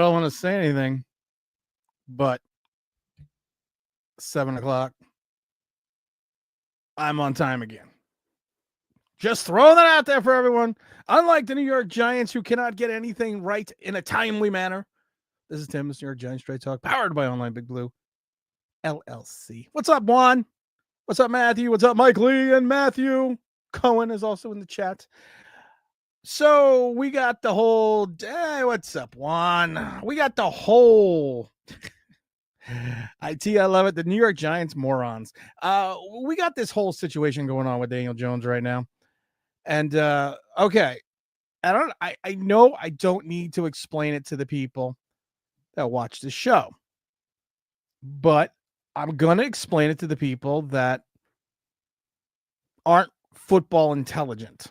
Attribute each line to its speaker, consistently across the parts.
Speaker 1: don't want to say anything, but 7:00. I'm on time again. Just throwing that out there for everyone. Unlike the New York Giants, who cannot get anything right in a timely manner. This is Tim, this New York Giants Straight Talk, powered by Online Big Blue LLC. What's up, Juan? What's up, Matthew? What's up, Mike Lee and Matthew? Cohen is also in the chat. So we got the whole day. What's up, Juan? We got the whole I love it. The New York Giants morons. We got this whole situation going on with Daniel Jones right now. And okay. I know I don't need to explain it to the people that watch the show. But I'm gonna explain it to the people that aren't football intelligent.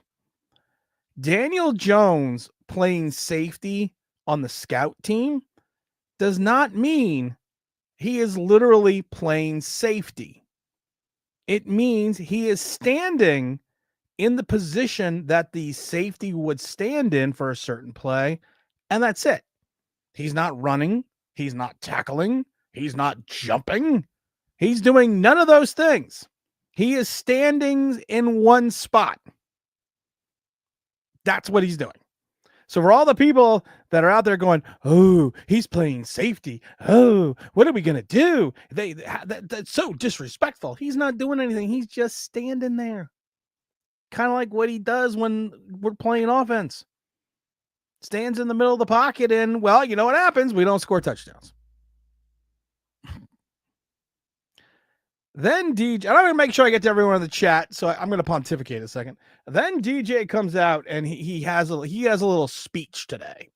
Speaker 1: Daniel Jones playing safety on the scout team does not mean he is literally playing safety. It means he is standing in the position that the safety would stand in for a certain play, and that's it. He's not running. He's not tackling. He's not jumping. He's doing none of those things. He is standing in one spot. That's what he's doing. So for all the people that are out there going, oh, he's playing safety. Oh, what are we going to do? That's so disrespectful. He's not doing anything. He's just standing there. Kind of like what he does when we're playing offense. Stands in the middle of the pocket and, well, you know what happens? We don't score touchdowns. Then DJ, I'm going to make sure I get to everyone in the chat, so I'm going to pontificate a second. Then DJ comes out and he has a little speech today.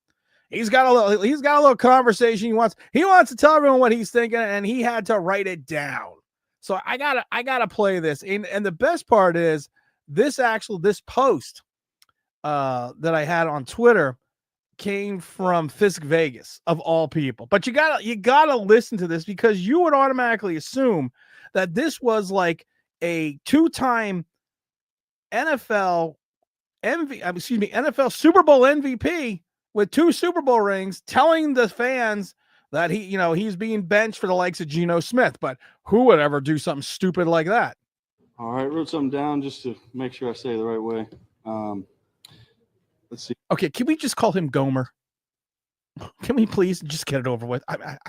Speaker 1: He's got a little conversation. He wants to tell everyone what he's thinking, and he had to write it down. So I gotta play this. And the best part is this post that I had on Twitter came from Fisk Vegas, of all people. But you gotta listen to this, because you would automatically assume that this was like a two-time NFL Super Bowl MVP with 2 Super Bowl rings, telling the fans that he's being benched for the likes of Geno Smith. But who would ever do something stupid like that?
Speaker 2: All right, wrote something down just to make sure I say it the right way. Let's see.
Speaker 1: Okay, can we just call him Gomer? Can we please just get it over with? I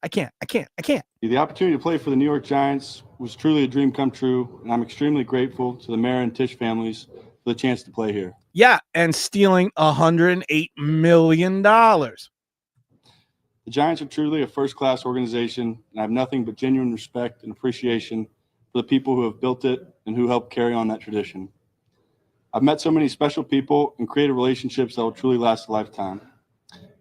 Speaker 1: can't.
Speaker 2: The opportunity to play for the New York Giants was truly a dream come true, and I'm extremely grateful to the Mara and Tisch families for the chance to play here.
Speaker 1: Yeah, and stealing $108 million.
Speaker 2: The Giants are truly a first-class organization, and I have nothing but genuine respect and appreciation for the people who have built it and who helped carry on that tradition. I've met so many special people and created relationships that will truly last a lifetime.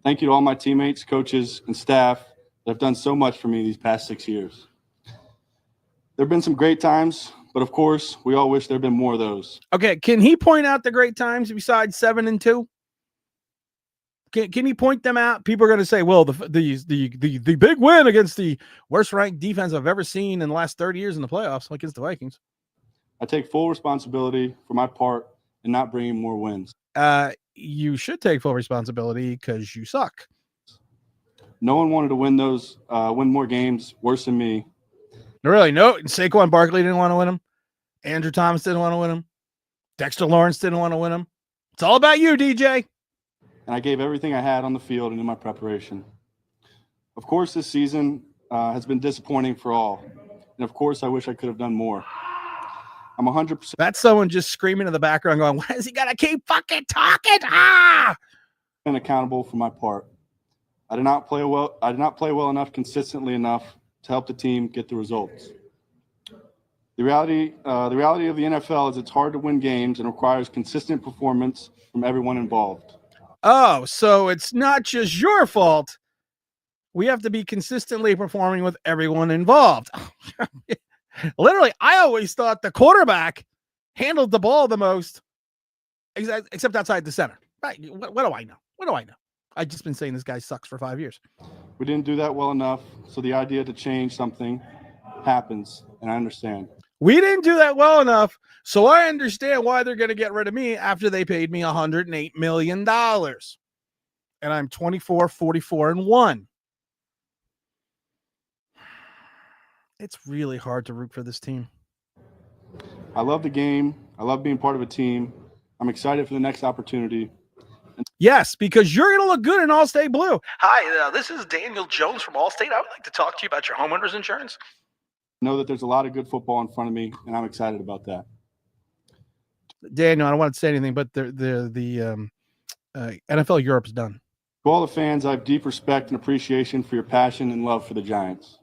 Speaker 2: Thank you to all my teammates, coaches, and staff that have done so much for me these past 6 years. There have been some great times, but of course, we all wish there had been more of those.
Speaker 1: Okay, can he point out the great times besides 7-2? Can he point them out? People are going to say, well, the big win against the worst-ranked defense I've ever seen in the last 30 years in the playoffs against the Vikings.
Speaker 2: I take full responsibility for my part in not bringing more wins.
Speaker 1: You should take full responsibility because you suck.
Speaker 2: No one wanted to win more games worse than me.
Speaker 1: Really? No. Saquon Barkley didn't want to win them. Andrew Thomas didn't want to win them. Dexter Lawrence didn't want to win them. It's all about you, DJ.
Speaker 2: And I gave everything I had on the field and in my preparation. Of course, this season has been disappointing for all. And of course, I wish I could have done more. I'm 100%.
Speaker 1: That's someone just screaming in the background going, why is he got to keep fucking talking? Ah!
Speaker 2: And accountable for my part. I did not play well enough, consistently enough to help the team get the results. The reality of the NFL is it's hard to win games and requires consistent performance from everyone involved.
Speaker 1: Oh, so it's not just your fault. We have to be consistently performing with everyone involved. Literally, I always thought the quarterback handled the ball the most, except outside the center. Right? What do I know? I've just been saying this guy sucks for 5 years.
Speaker 2: We didn't do that well enough, so the idea to change something happens, and I understand.
Speaker 1: We didn't do that well enough, so I understand why they're going to get rid of me after they paid me $108 million. And and I'm 24, 44, and 1. It's really hard to root for this team.
Speaker 2: I love the game. I love being part of a team. I'm excited for the next opportunity.
Speaker 1: Yes, because you're going to look good in Allstate Blue. Hi, this is Daniel Jones from Allstate. I would like to talk to you about your homeowners insurance.
Speaker 2: Know that there's a lot of good football in front of me, and I'm excited about that.
Speaker 1: Daniel, I don't want to say anything, but the NFL Europe's done.
Speaker 2: To all the fans, I have deep respect and appreciation for your passion and love for the Giants.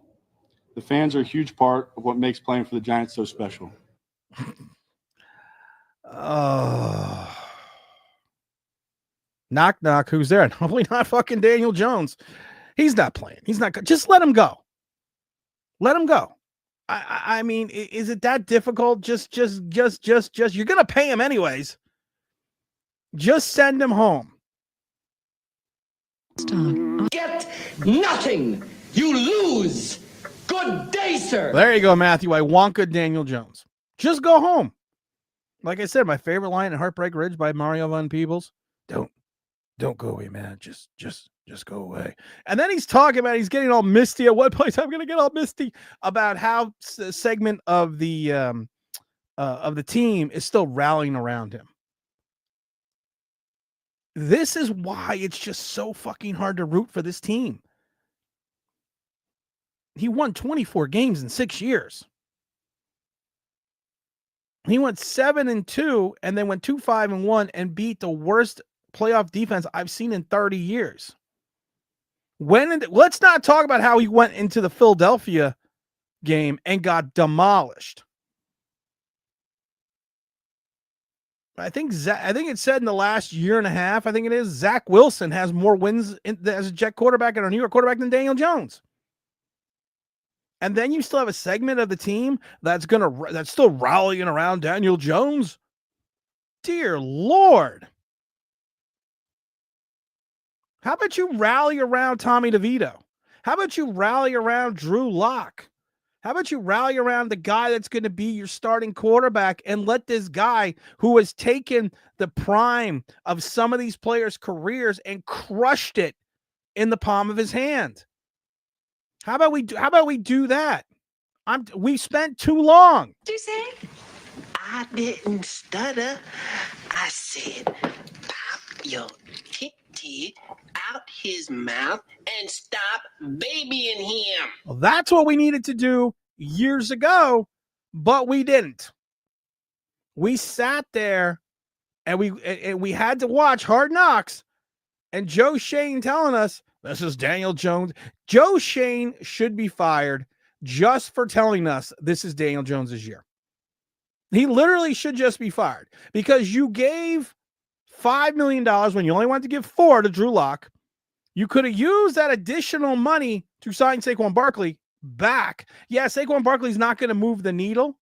Speaker 2: The fans are a huge part of what makes playing for the Giants so special.
Speaker 1: Oh. Knock, knock. Who's there? Hopefully not fucking Daniel Jones. He's not playing. He's not. Just let him go. Let him go. I mean, is it that difficult? Just. You're going to pay him anyways. Just send him home.
Speaker 3: Get nothing. You lose. Good day, sir.
Speaker 1: There you go, Matthew. I want good Daniel Jones. Just go home. Like I said, my favorite line in Heartbreak Ridge by Mario Van Peebles. Don't go away, man. Just go away. And then he's talking about he's getting all misty. At what place I'm going to get all misty about how a segment of the team is still rallying around him. This is why it's just so fucking hard to root for this team. He won 24 games in 6 years. He went 7-2 and then went 2-5-1 and beat the worst playoff defense I've seen in 30 years. Let's not talk about how he went into the Philadelphia game and got demolished. I think it said in the last year and a half, I think it is, Zach Wilson has more wins as a Jet quarterback and a New York quarterback than Daniel Jones. And then you still have a segment of the team that's still rallying around Daniel Jones. Dear Lord. How about you rally around Tommy DeVito? How about you rally around Drew Lock? How about you rally around the guy that's going to be your starting quarterback and let this guy who has taken the prime of some of these players' careers and crushed it in the palm of his hand? How about we do that? We spent too long.
Speaker 4: What you say? I didn't stutter. I said, pop your titty out his mouth and stop babying him.
Speaker 1: Well, that's what we needed to do years ago, but we didn't. We sat there and we had to watch Hard Knocks and Joe Shane telling us, this is Daniel Jones. Joe Shane should be fired just for telling us this is Daniel Jones's year. He literally should just be fired because you gave $5 million when you only wanted to give $4 million to Drew Lock. You could have used that additional money to sign Saquon Barkley back. Yeah, Saquon Barkley's not going to move the needle,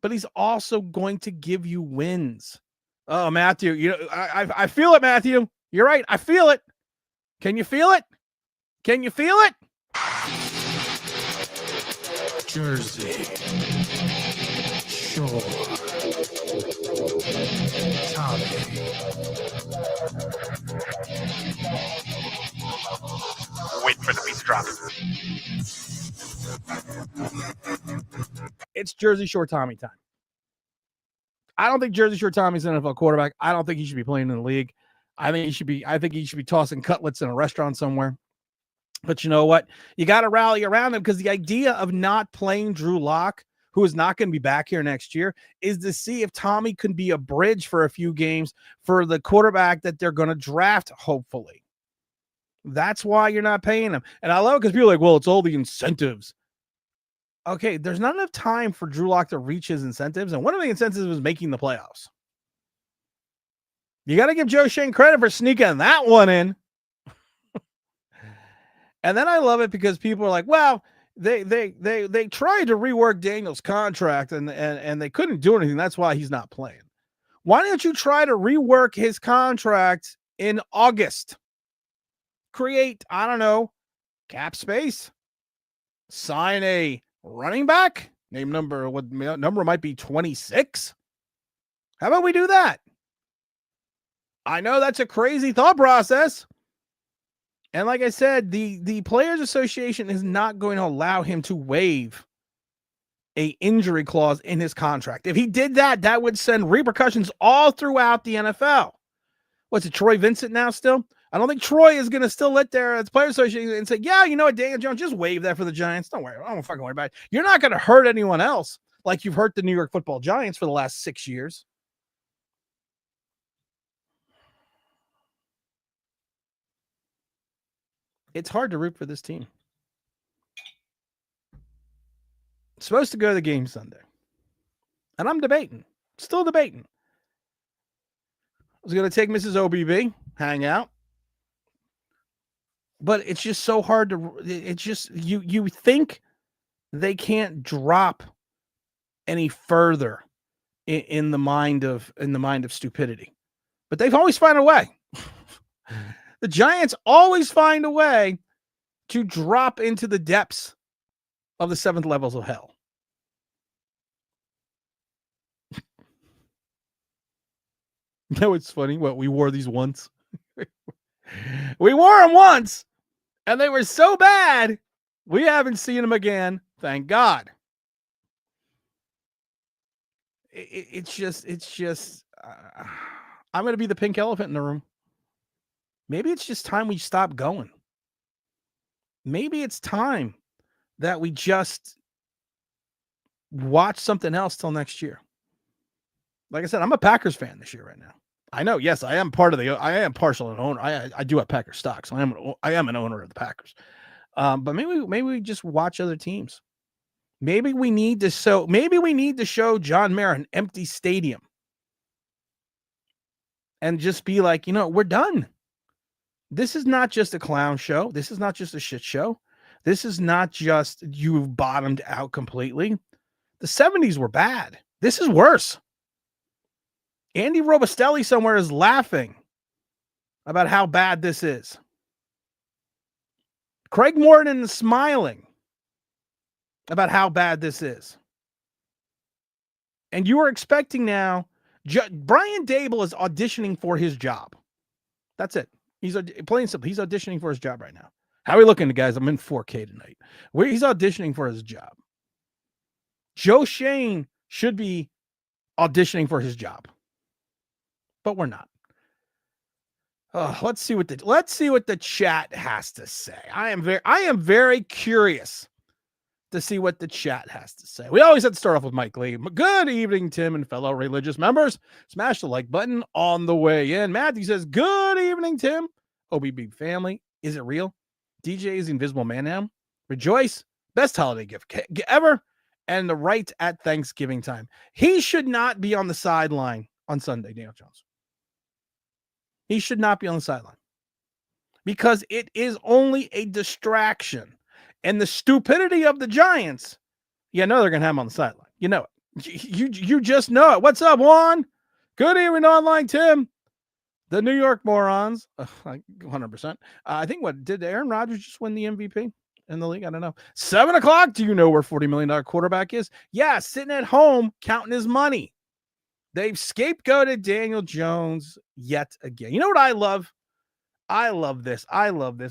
Speaker 1: but he's also going to give you wins. Oh, Matthew, I feel it, Matthew. You're right. I feel it. Can you feel it? Can you feel it?
Speaker 5: Jersey Shore. Tommy.
Speaker 1: Wait for the beat to drop. It's Jersey Shore Tommy time. I don't think Jersey Shore Tommy's an NFL quarterback. I don't think he should be playing in the league. I think he should be tossing cutlets in a restaurant somewhere. But you know what? You got to rally around him because the idea of not playing Drew Lock, who is not going to be back here next year, is to see if Tommy can be a bridge for a few games for the quarterback that they're going to draft, hopefully. That's why you're not paying him. And I love it because people are like, well, it's all the incentives. Okay, there's not enough time for Drew Lock to reach his incentives. And one of the incentives was making the playoffs. You got to give Joe Shane credit for sneaking that one in. And then I love it because people are like, well, they tried to rework Daniel's contract and they couldn't do anything. That's why he's not playing. Why don't you try to rework his contract in August? Create, I don't know, cap space. Sign a running back. Name number, what number might be 26? How about we do that? I know that's a crazy thought process. And like I said, the Players Association is not going to allow him to waive a injury clause in his contract. If he did that, that would send repercussions all throughout the NFL. What's it, Troy Vincent now still? I don't think Troy is going to still let their Players Association and say, yeah, you know what, Daniel Jones, just waive that for the Giants. Don't worry. I don't fucking worry about it. You're not going to hurt anyone else like you've hurt the New York Football Giants for the last 6 years. It's hard to root for this team. It's supposed to go to the game Sunday. And I'm debating. Still debating. I was going to take Mrs. OBB, hang out. But it's just so hard to, it's just, you think they can't drop any further in the mind of stupidity. But they've always found a way. The Giants always find a way to drop into the depths of the seventh levels of hell. No, it's funny. What, we wore these once? We wore them once, and they were so bad, we haven't seen them again. Thank God. It's just, I'm going to be the pink elephant in the room. Maybe it's just time we stop going. Maybe it's time that we just watch something else till next year. Like I said, I'm a Packers fan this year right now. I know, yes, I am partial an owner. I do have Packers stocks. So I am an owner of the Packers. But maybe we just watch other teams. Maybe we need to show John Mayer an empty stadium and just be like, we're done. This is not just a clown show. This is not just a shit show. This is not just you've bottomed out completely. The 70s were bad. This is worse. Andy Robustelli somewhere is laughing about how bad this is. Craig Morton is smiling about how bad this is. And you are expecting now, Brian Dable is auditioning for his job. That's it. He's plain simple. He's auditioning for his job right now. How are we looking, guys? I'm in 4K tonight. He's auditioning for his job. Joe Shane should be auditioning for his job, but we're not. Let's see what the chat has to say. I am very curious to see what the chat has to say. We always have to start off with Mike Lee. Good evening, Tim and fellow religious members. Smash the like button on the way in. Matthew says, good evening, Tim. OBB family. Is it real? DJ is the Invisible Man now. Rejoice. Best holiday gift ever. And the right at Thanksgiving time. He should not be on the sideline on Sunday, Daniel Jones. He should not be on the sideline. Because it is only a distraction. And the stupidity of the Giants, they're going to have him on the sideline. You know it. You just know it. What's up, Juan? Good evening, online Tim. The New York morons. 100%. I think did Aaron Rodgers just win the MVP in the league? I don't know. 7 o'clock. Do you know where $40 million quarterback is? Yeah, sitting at home counting his money. They've scapegoated Daniel Jones yet again. You know what I love? I love this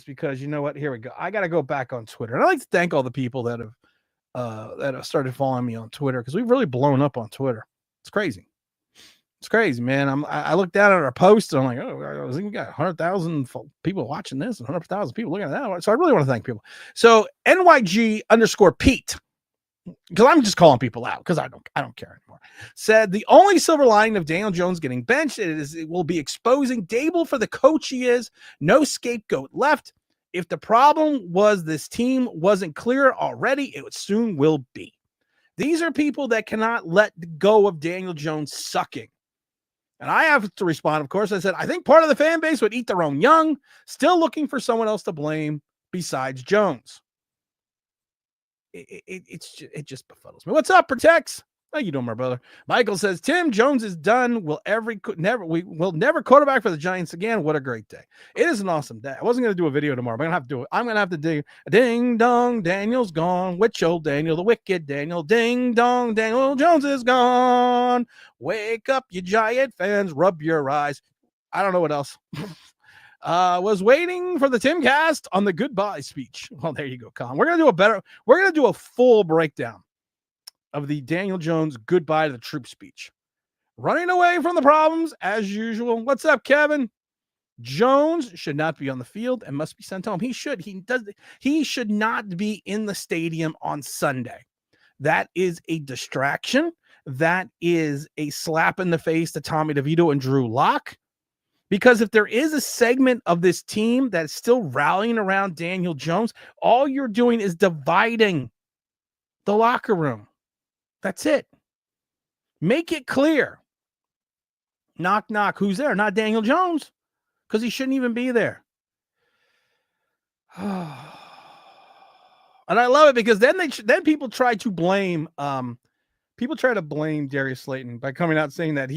Speaker 1: because you know what? Here we go. I got to go back on Twitter. And I'd like to thank all the people that have started following me on Twitter because we've really blown up on Twitter. It's crazy. It's crazy, man. I look down at our posts and I'm like, oh, I think we got 100,000 people watching this and 100,000 people looking at that. So I really want to thank people. So NYG_Pete, because I'm just calling people out because I don't care anymore, said the only silver lining of Daniel Jones getting benched is it will be exposing Dable for the coach he is. No scapegoat left. If the problem was this team wasn't clear already, it soon will be. These are people that cannot let go of Daniel Jones sucking. And I have to respond, of course. I said, I think part of the fan base would eat their own young, still looking for someone else to blame besides Jones. It just befuddles me. What's up, Protects? How you doing, my brother? Michael says, Tim Jones is done. We will never quarterback for the Giants again. What a great day. It is an awesome day. I wasn't going to do a video tomorrow, but I'm going to have to do ding dong, Daniel's gone. Witch old Daniel, the wicked Daniel. Ding dong, Daniel Jones is gone. Wake up, you Giant fans. Rub your eyes. I don't know what else. Was waiting for the Timcast on the goodbye speech. Well, there you go, Colin. We're gonna do a full breakdown of the Daniel Jones goodbye to the troop speech. Running away from the problems as usual. What's up, Kevin? Jones should not be on the field and must be sent home. He should not be in the stadium on Sunday. That is a distraction. That is a slap in the face to Tommy DeVito and Drew Lock. Because if there is a segment of this team that's still rallying around Daniel Jones, all you're doing is dividing the locker room. That's it. Make it clear. Knock, knock. Who's there? Not Daniel Jones, because he shouldn't even be there. And I love it because then people try to blame Darius Slayton by coming out saying that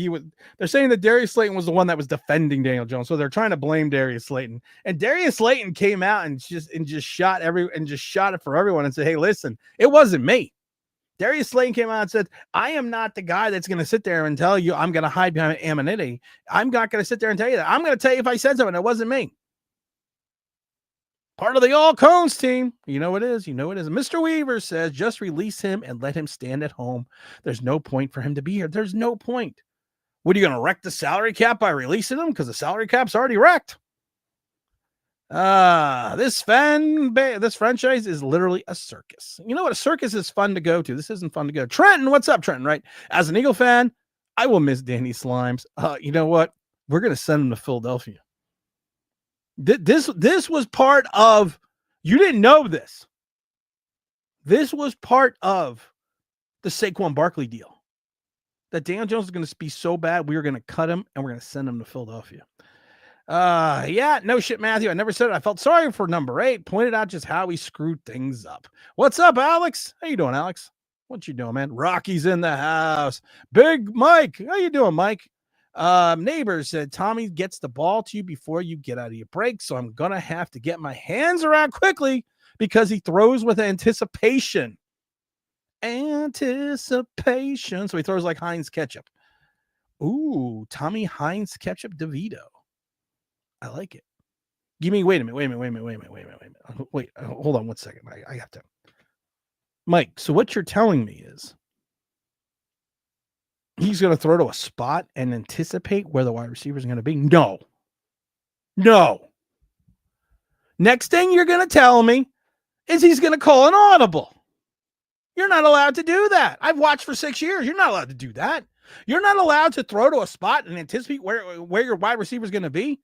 Speaker 1: they're saying that Darius Slayton was the one that was defending Daniel Jones. So they're trying to blame Darius Slayton. And Darius Slayton came out and just shot it for everyone and said, "Hey, listen, it wasn't me." Darius Slayton came out and said, "I am not the guy that's going to sit there and tell you I'm going to hide behind anonymity. I'm not going to sit there and tell you that. I'm going to tell you if I said something, it wasn't me." Part of the All Cones team. You know it is. Mr. Weaver says, just release him and let him stand at home. There's no point for him to be here. There's no point. What, are you going to wreck the salary cap by releasing him? Because the salary cap's already wrecked. This franchise is literally a circus. You know what? A circus is fun to go to. This isn't fun to go. Trenton, what's up, Trenton? Right? As an Eagle fan, I will miss Danny Slimes. You know what? We're going to send him to Philadelphia. This was part of, you didn't know this. This was part of the Saquon Barkley deal. That Daniel Jones is going to be so bad, we are going to cut him and we're going to send him to Philadelphia. Yeah, no shit, Matthew. I never said it. I felt sorry for number 8. Pointed out just how he screwed things up. What's up, Alex? How you doing, Alex? What you doing, man? Rocky's in the house. Big Mike. How you doing, Mike? Neighbor said, Tommy gets the ball to you before you get out of your break, so I'm going to have to get my hands around quickly because he throws with anticipation. Anticipation. So he throws like Heinz ketchup. Ooh, Tommy Heinz ketchup DeVito. I like it. Wait a minute. Wait, hold on 1 second. I have to. Mike, so what you're telling me is he's going to throw to a spot and anticipate where the wide receiver is going to be? No. Next thing you're going to tell me is he's going to call an audible. You're not allowed to do that. I've watched for 6 years. You're not allowed to do that. You're not allowed to throw to a spot and anticipate where your wide receiver is going to be.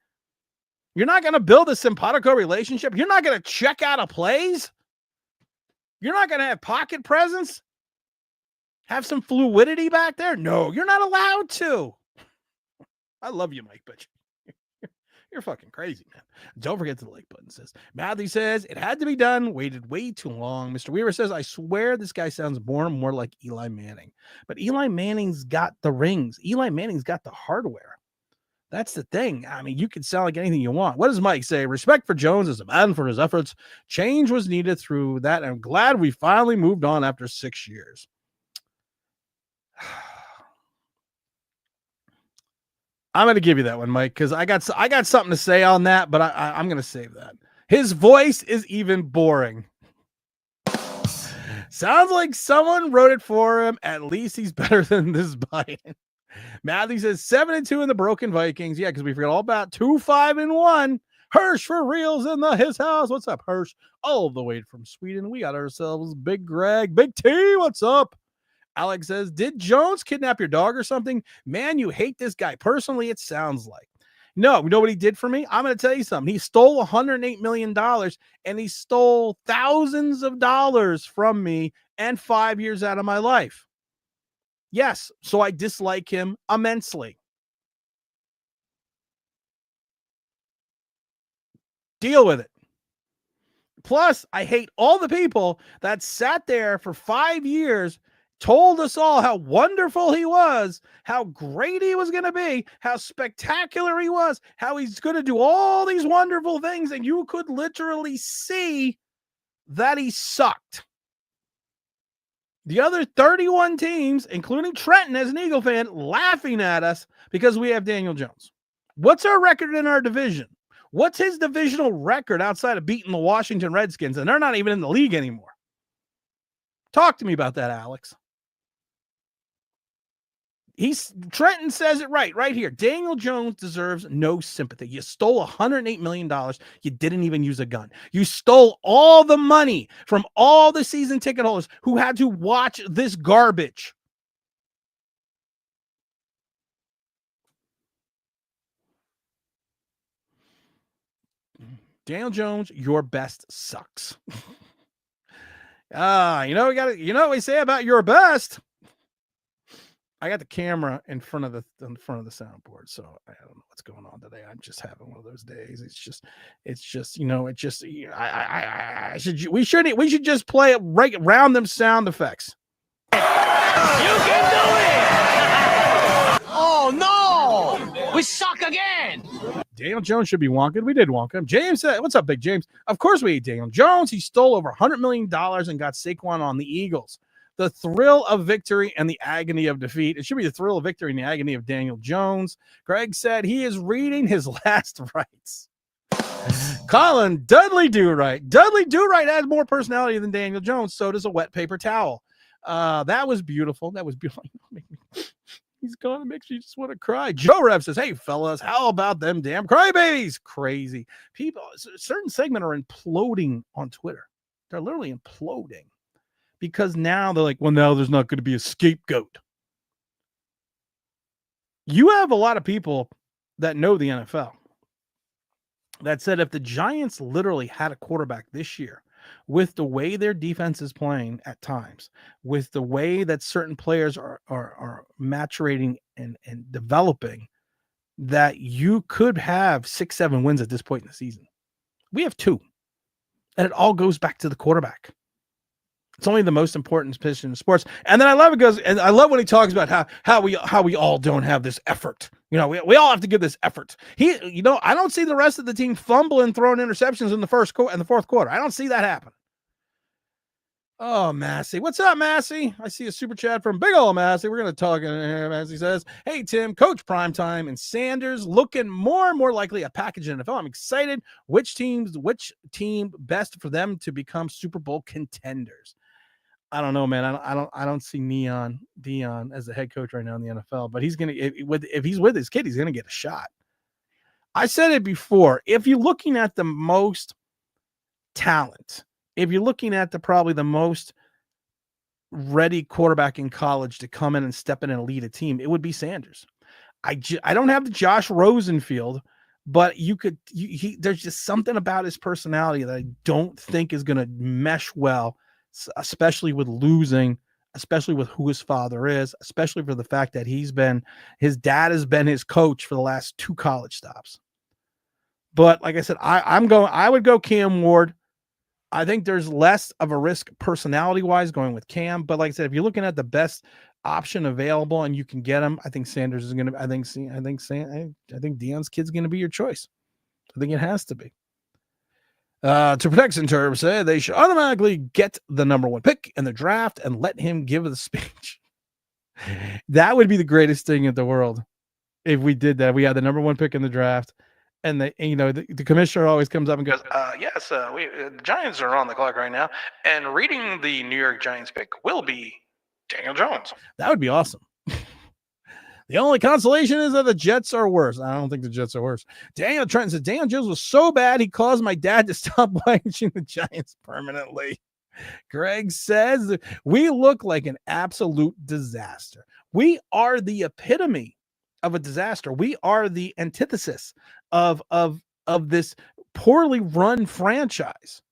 Speaker 1: You're not going to build a simpatico relationship. You're not going to check out of plays. You're not going to have pocket presence. Have some fluidity back there. No, you're not allowed to. I love you, Mike, but you're fucking crazy, man. Don't forget the like button, says. Matthew says, it had to be done. Waited way too long. Mr. Weaver says, I swear this guy sounds more and more like Eli Manning. But Eli Manning's got the rings. Eli Manning's got the hardware. That's the thing. I mean, you can sound like anything you want. What does Mike say? Respect for Jones as a man for his efforts. Change was needed through that. I'm glad we finally moved on after 6 years. I'm going to give you that one, Mike, because I got something to say on that, but I'm going to save that. His voice is even boring. Sounds like someone wrote it for him. At least he's better than this Biden. Matthew says 7-2 in the broken Vikings. Yeah, because we forgot all about 2-5-1. Hirsch for reals in his house. What's up, Hirsch? All the way from Sweden. We got ourselves Big Greg. Big T, what's up? Alex says, did Jones kidnap your dog or something? Man, you hate this guy. Personally, it sounds like. No, you know what he did for me? I'm going to tell you something. He stole $108 million and he stole thousands of dollars from me and 5 years out of my life. Yes, so I dislike him immensely. Deal with it. Plus, I hate all the people that sat there for 5 years, told us all how wonderful he was, how great he was going to be, how spectacular he was, how he's going to do all these wonderful things, and you could literally see that he sucked. The other 31 teams, including Trenton as an Eagle fan, laughing at us because we have Daniel Jones. What's our record in our division? What's his divisional record outside of beating the Washington Redskins? And they're not even in the league anymore. Talk to me about that, Alex. Trenton says it right here. Daniel Jones deserves no sympathy. You stole $108 million. You didn't even use a gun. You stole all the money from all the season ticket holders who had to watch this garbage. Daniel Jones, your best sucks. You know what we say about your best. I got the camera in front of the soundboard, so I don't know what's going on today. I'm just having one of those days. We should just play it right around them sound effects.
Speaker 3: You can do it! Oh no! We suck again!
Speaker 1: Daniel Jones should be Wonka. We did Wonka. James said, what's up, Big James? Of course we ate Daniel Jones. He stole over $100 million and got Saquon on the Eagles. The thrill of victory and the agony of defeat. It should be the thrill of victory and the agony of Daniel Jones. Greg said he is reading his last rites. Colin, Dudley Do-Right. Dudley Do-Right has more personality than Daniel Jones. So does a wet paper towel. That was beautiful. That was beautiful. He's gone. It makes you just want to cry. Joe Rev says, hey, fellas, how about them damn crybabies? Crazy. People, certain segments are imploding on Twitter. They're literally imploding. Because now they're like, well, now there's not going to be a scapegoat. You have a lot of people that know the NFL that said if the Giants literally had a quarterback this year, with the way their defense is playing at times, with the way that certain players are maturating and developing, that you could have 6-7 wins at this point in the season. We have 2. And it all goes back to the quarterback. It's only the most important position in sports. And then I love it because, and I love when he talks about how we all don't have this effort. We all have to give this effort. I don't see the rest of the team fumbling, throwing interceptions in the fourth quarter. I don't see that happen. Oh, Massey. What's up, Massey? I see a super chat from big old Massey. We're going to talk in here. Massey says, hey, Tim, Coach Primetime and Sanders looking more and more likely a package in NFL. I'm excited. Which team best for them to become Super Bowl contenders? I don't know, man. I don't see Dion as the head coach right now in the NFL, but if he's with his kid, he's gonna get a shot. I said it before. If you're looking at the most talent, if you're looking at probably the most ready quarterback in college to come in and step in and lead a team, it would be Sanders. I don't have the Josh Rosenfield, but there's just something about his personality that I don't think is going to mesh well, especially with losing, especially with who his father is, especially for the fact that his dad has been his coach for the last 2 college stops. But like I said, I would go Cam Ward. I think there's less of a risk personality wise going with Cam, but like I said, if you're looking at the best option available and you can get him, I think Sanders is going to, I think Dion's kid's going to be your choice. I think it has to be. To protect Centurb said they should automatically get the number 1 pick in the draft and let him give the speech. That would be the greatest thing in the world if we did that. We had the number 1 pick in the draft, and the commissioner always comes up and goes, "Yes, the Giants are on the clock right now, and reading the New York Giants pick will be Daniel Jones." That would be awesome. The only consolation is that the Jets are worse. I don't think the Jets are worse. Daniel Trenton says, Daniel Jones was so bad he caused my dad to stop watching the Giants permanently. Greg says, we look like an absolute disaster. We are the epitome of a disaster. We are the antithesis of this poorly run franchise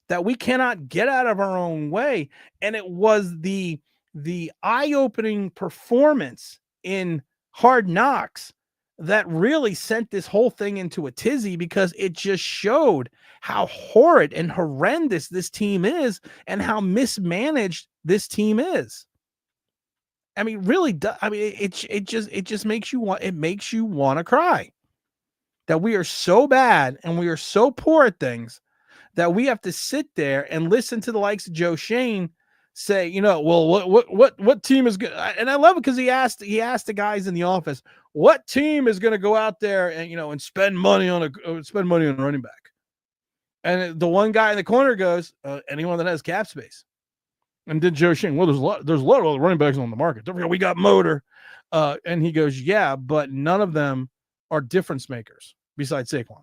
Speaker 1: that we cannot get out of our own way. And it was the eye-opening performance in Hard Knocks that really sent this whole thing into a tizzy, because it just showed how horrid and horrendous this team is and how mismanaged this team is. I mean, really, it just makes you want to cry that we are so bad and we are so poor at things that we have to sit there and listen to the likes of Joe Shane say, well, what team is good? And I love it because he asked the guys in the office, what team is going to go out there and and spend money on a running back? And the one guy in the corner goes, anyone that has cap space. And then Joe Shane, well, there's a lot of other running backs on the market. Don't forget, we got Motor. And he goes, yeah, but none of them are difference makers besides Saquon.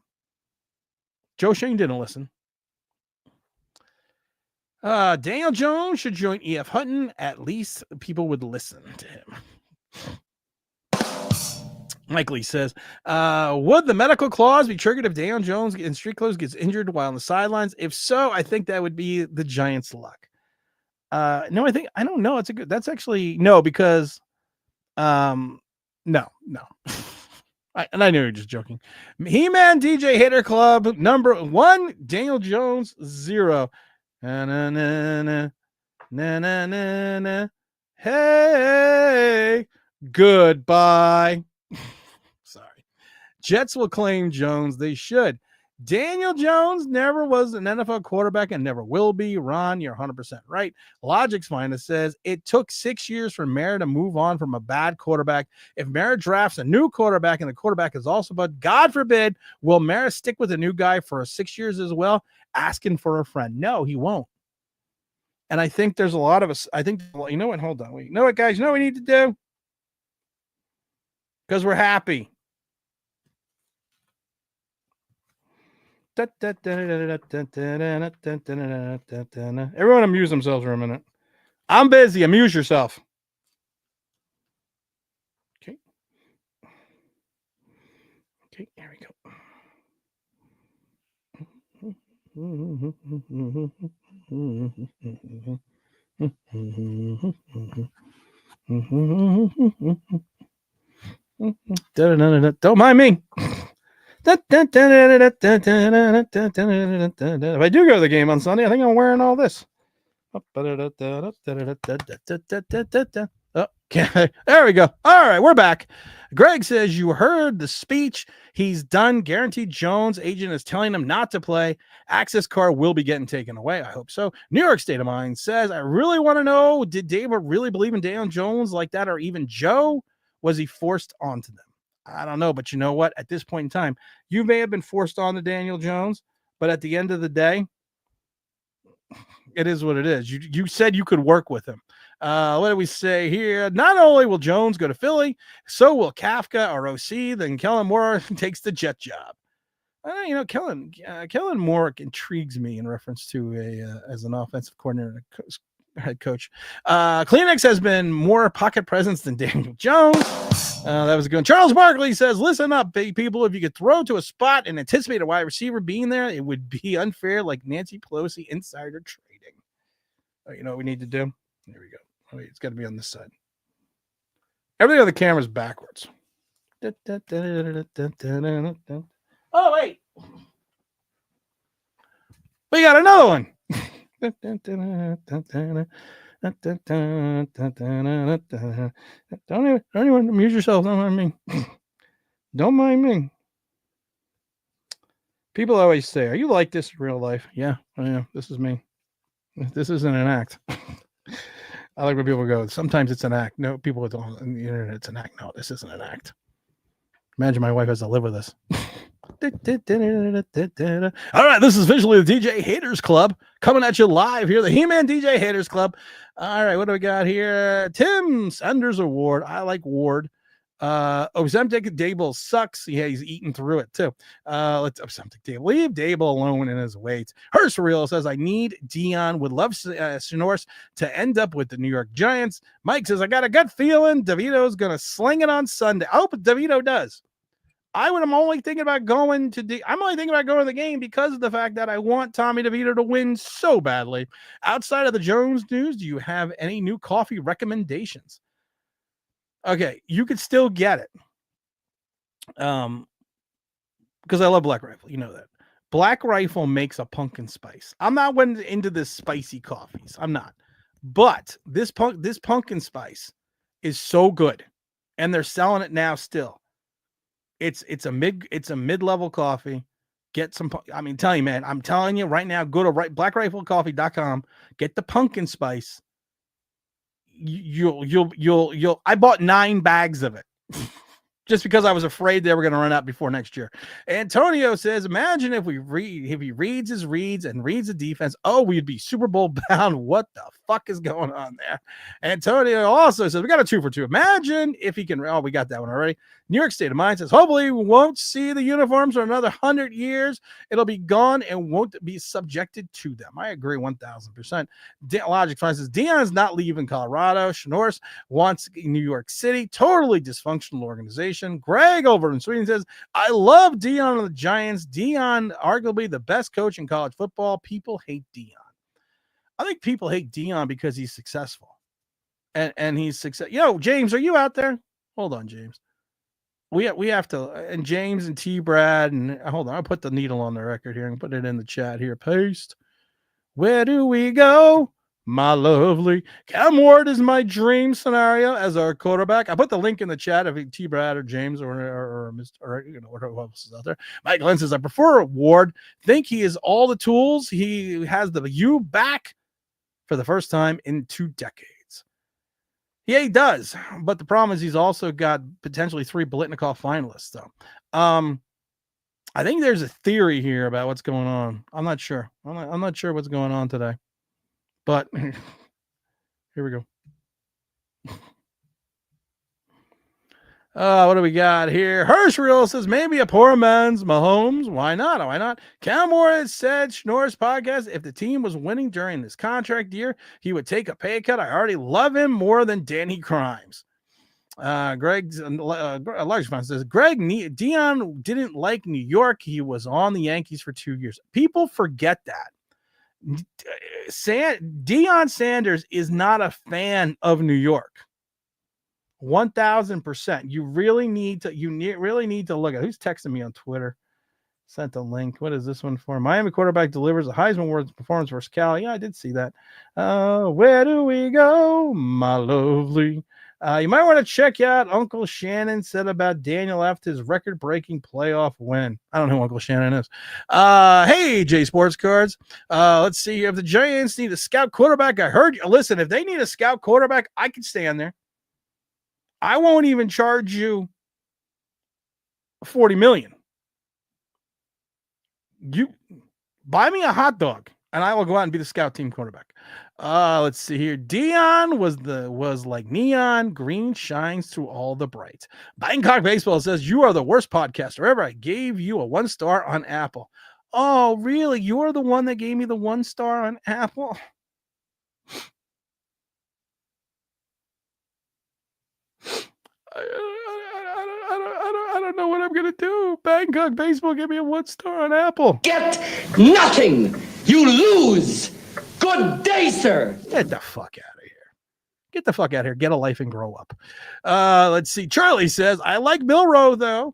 Speaker 1: Joe Shane didn't listen. Daniel Jones should join E.F. Hutton. At least people would listen to him. Mike Lee says, would the medical clause be triggered if Daniel Jones in street clothes gets injured while on the sidelines? If so, I think that would be the Giants' luck. No, I don't know. That's actually no, because no. And I knew you were just joking. He-Man DJ Hater Club number 1, Daniel Jones 0. Na, na, na, na, na, na, na, na. Hey, goodbye. Sorry. Jets will claim Jones. They should. Daniel Jones never was an NFL quarterback and never will be. Ron, you're 100% right. Logic's Finest says it took 6 years for Mara to move on from a bad quarterback. If Mara drafts a new quarterback and the quarterback is also bad, God forbid, will Mara stick with a new guy for 6 years as well, asking for a friend? No, he won't. And I think there's a lot of us. I think, you know what? Hold on. Wait. You know what, guys? You know what we need to do? Because we're happy. Everyone amuse themselves for a minute. I'm busy. Amuse yourself. Okay. Okay, here we go. Don't mind me. If I do go to the game on Sunday, I think I'm wearing all this. Okay, there we go. All right, we're back. Greg says, you heard the speech. He's done. Guaranteed Jones agent is telling him not to play. Access card will be getting taken away. I hope so. New York State of Mind says, I really want to know, did David really believe in Daniel Jones like that, or even Joe? Was he forced onto them? I don't know, but you know what? At this point in time, you may have been forced on to Daniel Jones, but at the end of the day, it is what it is. You said you could work with him. What do we say here? Not only will Jones go to Philly, so will Kafka or OC. Then Kellen Moore takes the Jet job. Kellen Moore intrigues me in reference to as an offensive coordinator, head coach. Kleenex has been more pocket presence than Daniel Jones. That was a good one. Charles Barkley says, listen up, people. If you could throw to a spot and anticipate a wide receiver being there, it would be unfair, like Nancy Pelosi insider trading. Oh, you know what we need to do? There we go. Oh, wait, it's got to be on this side. Everything on the camera is backwards. Oh, wait. We got another one. Don't anyone amuse yourself. Don't mind me. Don't mind me. People always say, are you like this in real life? Yeah, I am. This is me. This isn't an act. I like when people go, sometimes it's an act. No, people on the internet, it's an act. No, this isn't an act. Imagine my wife has to live with this. All right, this is visually the DJ Haters Club coming at you live here, the He-Man DJ Haters Club. All right, what do we got here? Tim Sanders Award. I like Ward. Ozempic Dable sucks. Yeah, he's eating through it too. Let's Ozempic Dable. Leave Dable alone in his weight. Hurst Real says, I need Dion. Would love Sonoris to end up with the New York Giants. Mike says, I got a gut feeling DeVito's going to sling it on Sunday. I hope DeVito does. I'm only thinking about going to the game because of the fact that I want Tommy DeVito to win so badly. Outside of the Jones news, do you have any new coffee recommendations? Okay, you could still get it. Because I love Black Rifle, you know that. Black Rifle makes a pumpkin spice. I'm not into this spicy coffees. I'm not. But this pumpkin spice is so good, and they're selling it now still. It's a mid-level coffee. Get some. I'm telling you right now, go to blackriflecoffee.com. Get the pumpkin spice. you'll. I bought 9 bags of it. Just because I was afraid they were going to run out before next year. Antonio says, imagine if he reads his reads and reads the defense. Oh, we'd be Super Bowl bound. What the fuck is going on there? Antonio also says, we got a 2 for 2. Imagine if he can. Oh, we got that one already. New York State of Mind says, hopefully we won't see the uniforms for another 100 years. It'll be gone and won't be subjected to them. I agree 1,000%. Logic says, Deion is not leaving Colorado. Schnorrs wants New York City. Totally dysfunctional organization. Greg over in Sweden says, I love Deion on the Giants. Deion, arguably the best coach in college football. People hate Deion. I think people hate Deion because he's successful. And he's successful. James, are you out there? Hold on, James. We have to, and James and T Brad, and hold on, I'll put the needle on the record here and put it in the chat here. Paste. Where do we go? My lovely Cam Ward is my dream scenario as our quarterback. I put the link in the chat if T Brad or James or Mr. or who else is out there. Mike Glenn says, I prefer Ward. Think he has all the tools. He has the U back for the first time in 2 decades. Yeah, he does. But the problem is he's also got potentially 3 Biletnikoff finalists, though. I think there's a theory here about what's going on. I'm not sure. I'm not sure what's going on today. But here we go. What do we got here? Hirschreal says, maybe a poor man's Mahomes. Why not? Why not? Cam Moore said, Schnorr's podcast, if the team was winning during this contract year, he would take a pay cut. I already love him more than Danny Crimes. Greg's large fan says, Deion didn't like New York. He was on the Yankees for 2 years. People forget that. Deion Sanders is not a fan of New York. 1,000%. You really need to look at who's texting me on Twitter. Sent the link. What is this one for? Miami quarterback delivers a Heisman Award performance versus Cal. Yeah, I did see that. Where do we go, my lovely? You might want to check out Uncle Shannon said about Daniel after his record-breaking playoff win. I don't know who Uncle Shannon is. Hey, J Sports Cards. Let's see here. If the Giants need a scout quarterback, I heard you. Listen, if they need a scout quarterback, I can stand there. I won't even charge you $40 million. You buy me a hot dog, and I will go out and be the scout team quarterback. Let's see here. Deion was like neon. Green shines through all the bright. Bangkok Baseball says, you are the worst podcaster ever. I gave you a 1-star on Apple. Oh, really? You're the one that gave me the 1-star on Apple? I don't know what I'm going to do. Bangkok Baseball gave me a 1-star on Apple.
Speaker 3: Get nothing. You lose. Good day, sir.
Speaker 1: Get the fuck out of here. Get the fuck out of here. Get a life and grow up. Let's see. Charlie says, I like Milroe, though.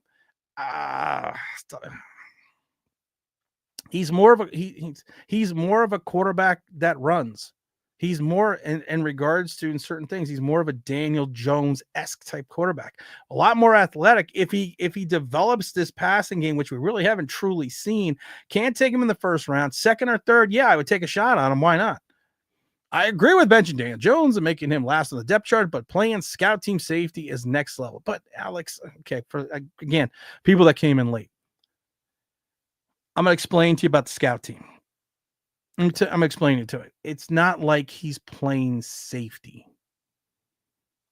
Speaker 1: He's more of a quarterback that runs. He's more in regards to in certain things. He's more of a Daniel Jones-esque type quarterback. A lot more athletic. If he develops this passing game, which we really haven't truly seen, can't take him in the first round, second or third. Yeah, I would take a shot on him. Why not? I agree with benching Daniel Jones and making him last on the depth chart, but playing scout team safety is next level. But Alex, okay, again, people that came in late. I'm going to explain to you about the scout team. I'm explaining to it. It's not like he's playing safety.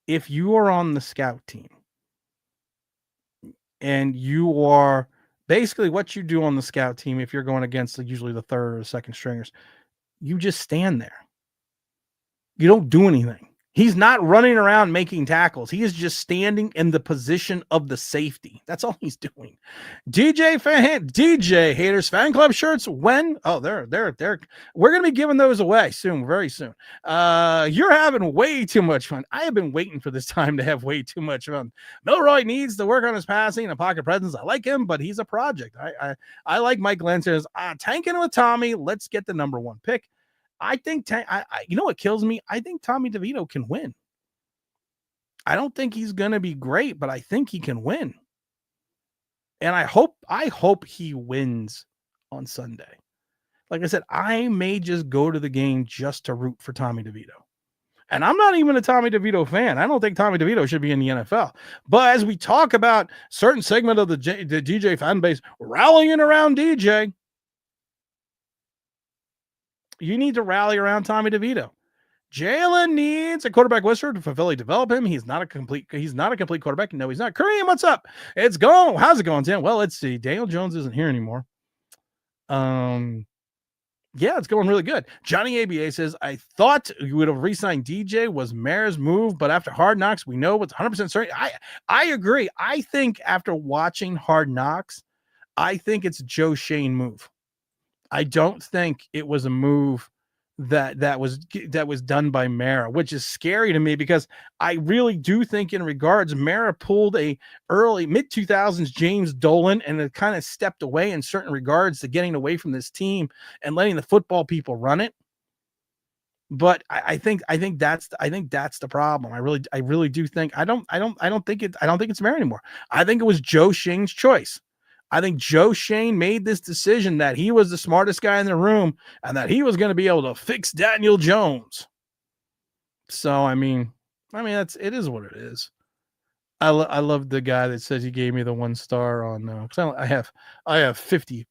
Speaker 1: If you are on the scout team and you are basically what you do on the scout team, if you're going against usually the third or the second stringers, you just stand there. You don't do anything. He's not running around making tackles. He is just standing in the position of the safety. That's all he's doing. DJ Haters Fan Club shirts. When? Oh, they're. We're gonna be giving those away soon, very soon. You're having way too much fun. I have been waiting for this time to have way too much fun. Milroy needs to work on his passing and pocket presence. I like him, but he's a project. I like Mike Glenn says, tanking with Tommy. Let's get the number 1 pick. I think, you know what kills me? I think Tommy DeVito can win. I don't think he's going to be great, but I think he can win. And I hope he wins on Sunday. Like I said, I may just go to the game just to root for Tommy DeVito. And I'm not even a Tommy DeVito fan. I don't think Tommy DeVito should be in the NFL. But as we talk about certain segment of the DJ fan base rallying around DJ, you need to rally around Tommy DeVito. Jalen needs a quarterback whisperer to fully develop him. He's not a complete quarterback. No, he's not. Kareem, what's up? It's going. How's it going, Tim? Well, let's see. Daniel Jones isn't here anymore. Yeah, it's going really good. Johnny ABA says, I thought you would have re-signed DJ was Mare's move, but after Hard Knocks, we know what's 100% certain. I agree. I think after watching Hard Knocks, I think it's a Joe Shane move. I don't think it was a move that was done by Mara, which is scary to me because I really do think in regards Mara pulled a early mid 2000s James Dolan and it kind of stepped away in certain regards to getting away from this team and letting the football people run it. But I think that's the problem. I really do think I don't think it's Mara anymore. I think it was Joe Shane's choice. I think Joe Shane made this decision that he was the smartest guy in the room and that he was going to be able to fix Daniel Jones. So, I mean, it is what it is. I love the guy that says he gave me the 1 star on, cause I have 50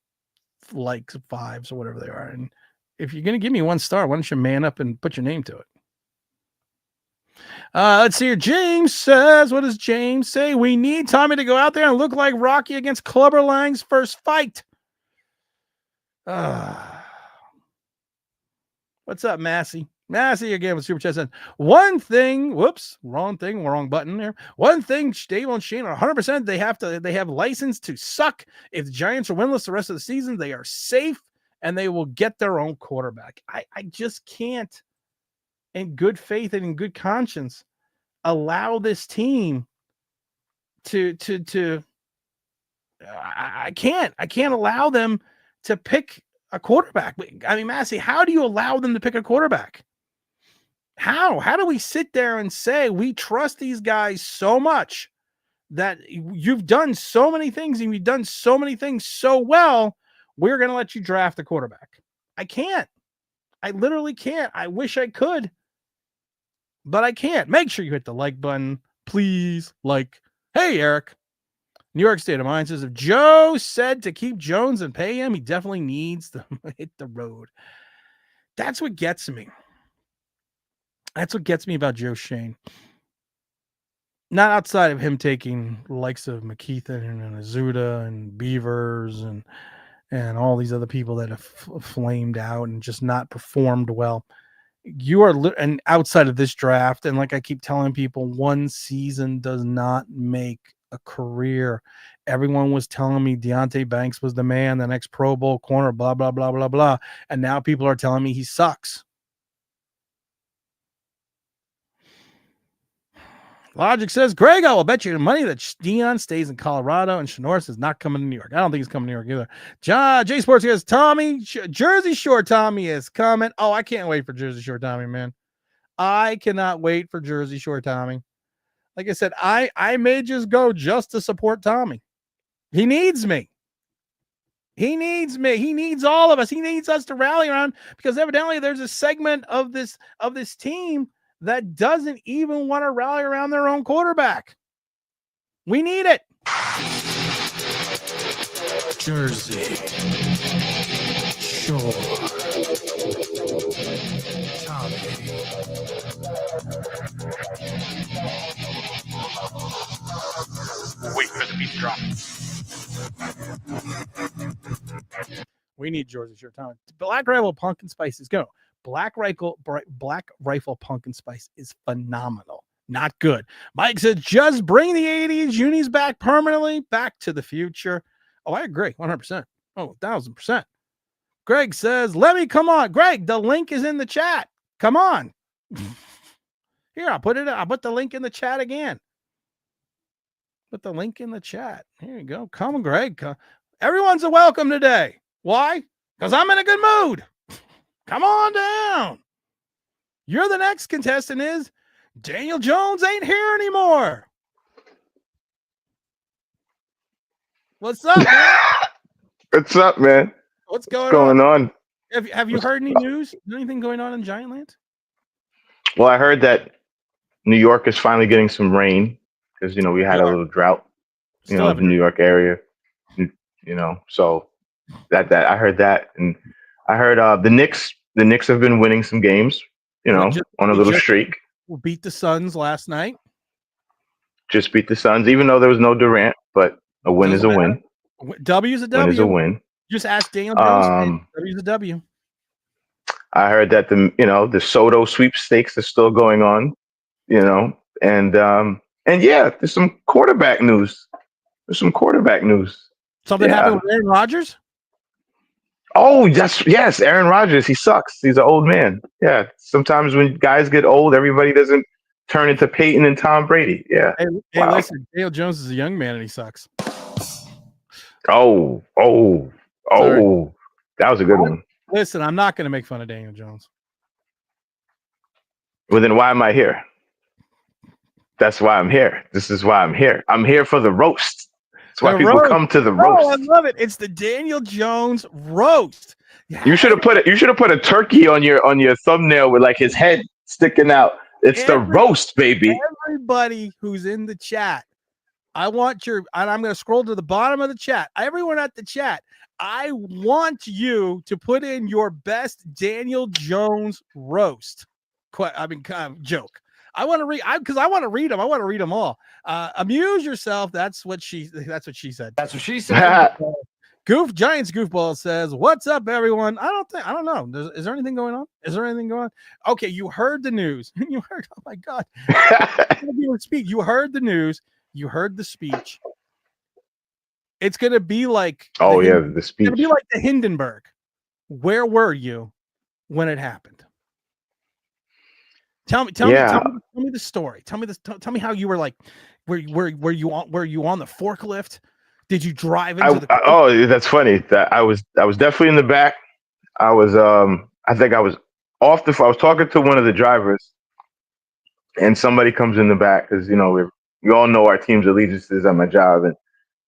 Speaker 1: likes, 5s or whatever they are. And if you're going to give me 1 star, why don't you man up and put your name to it? Let's see here. James says, what does James say? We need Tommy to go out there and look like Rocky against Clubber Lang's first fight. What's up, Massey? Massey again with Super Chat said, one thing, whoops, wrong thing, wrong button there. One thing, Dave and Shane are 100%. They have license to suck. If the Giants are winless the rest of the season, they are safe and they will get their own quarterback. I just can't, in good faith and in good conscience, allow this team I can't allow them to pick a quarterback. I mean, Massey, how do you allow them to pick a quarterback? How do we sit there and say we trust these guys so much that you've done so many things and you've done so many things so well, we're going to let you draft a quarterback? I can't. I literally can't. I wish I could, but I can't. Make sure you hit the like button, please. Like, hey, Eric. New York State of Mind says, if Joe said to keep Jones and pay him, he definitely needs to hit the road. That's what gets me. That's what gets me about Joe Shane. Not outside of him taking the likes of McKeithen and Azuda and Beavers and all these other people that have flamed out and just not performed well. You are, and outside of this draft, and like I keep telling people, one season does not make a career. Everyone was telling me Deonte Banks was the man, the next Pro Bowl corner, blah, blah, blah, blah, blah. And now people are telling me he sucks. Logic says, Greg, I will bet you the money that Deion stays in Colorado and Shanoris is not coming to New York. I don't think he's coming to New York either. J Sports says, Tommy, Jersey Shore Tommy is coming. Oh, I can't wait for Jersey Shore Tommy, man. I cannot wait for Jersey Shore Tommy. Like I said, I may just go just to support Tommy. He needs me. He needs me. He needs all of us. He needs us to rally around because evidently there's a segment of this team that doesn't even want to rally around their own quarterback. We need it.
Speaker 5: Jersey Shore Tommy.
Speaker 1: Wait for the beat to drop. We need Jersey Shore Tommy. Black Rifle Pumpkin Spice is go. Black Rifle Pumpkin Spice is phenomenal. Not good. Mike said, just bring the 80s unis back permanently. Back to the Future. Oh, I agree. 100%. Oh, 1,000%. Greg says, let me come on. Greg, the link is in the chat. Come on. Here, I'll put the link in the chat again. Put the link in the chat. Here you go. Come on, Greg. Everyone's a welcome today. Why? Because I'm in a good mood. Come on down. You're the next contestant is Daniel Jones ain't here anymore. What's up, man?
Speaker 6: What's up, man?
Speaker 1: What's going
Speaker 6: on?
Speaker 1: Have you heard any news? Anything going on in Giant Land?
Speaker 6: Well, I heard that New York is finally getting some rain because we had a little drought.
Speaker 1: Still
Speaker 6: The New York area. So that I heard that, and I heard the Knicks have been winning some games. On a little streak.
Speaker 1: Beat the Suns last night.
Speaker 6: Just beat the Suns, even though there was no Durant, but a win is a win.
Speaker 1: W is a W.
Speaker 6: Win is a win.
Speaker 1: Just ask Daniel Jones. W is a W.
Speaker 6: I heard that the Soto sweepstakes is still going on, and yeah, there's some quarterback news.
Speaker 1: Something happened with Aaron Rodgers?
Speaker 6: Oh, yes, Aaron Rodgers. He sucks. He's an old man. Yeah, sometimes when guys get old, everybody doesn't turn into Peyton and Tom Brady. Yeah.
Speaker 1: Hey, listen, Daniel Jones is a young man and he sucks.
Speaker 6: Oh, that was a good one.
Speaker 1: Listen, I'm not going to make fun of Daniel Jones.
Speaker 6: Well, then why am I here? That's why I'm here. This is why I'm here. I'm here for the roast. That's why people come to the roast.
Speaker 1: Oh, I love it. It's the Daniel Jones roast.
Speaker 6: You should have put a turkey on your thumbnail with like his head sticking out. It's the roast, baby.
Speaker 1: Everybody who's in the chat, I'm going to scroll to the bottom of the chat. Everyone at the chat, I want you to put in your best Daniel Jones roast. Joke. I want to read because I want to read them. I want to read them all. Amuse yourself. That's what she said.
Speaker 5: That's what she said.
Speaker 1: Giants goofball says, "What's up, everyone?" I don't know. Is there anything going on? Okay, you heard the news. You heard. Oh my God. You heard the news. You heard the speech. It's gonna be like.
Speaker 6: The speech.
Speaker 1: It's gonna be like the Hindenburg. Where were you when it happened? Tell me the story. Tell me how you were like. Were you on the forklift? Did you drive into the?
Speaker 6: That's funny. That I was definitely in the back. I was I think I was I was talking to one of the drivers, and somebody comes in the back because we all know our team's allegiances at my job, and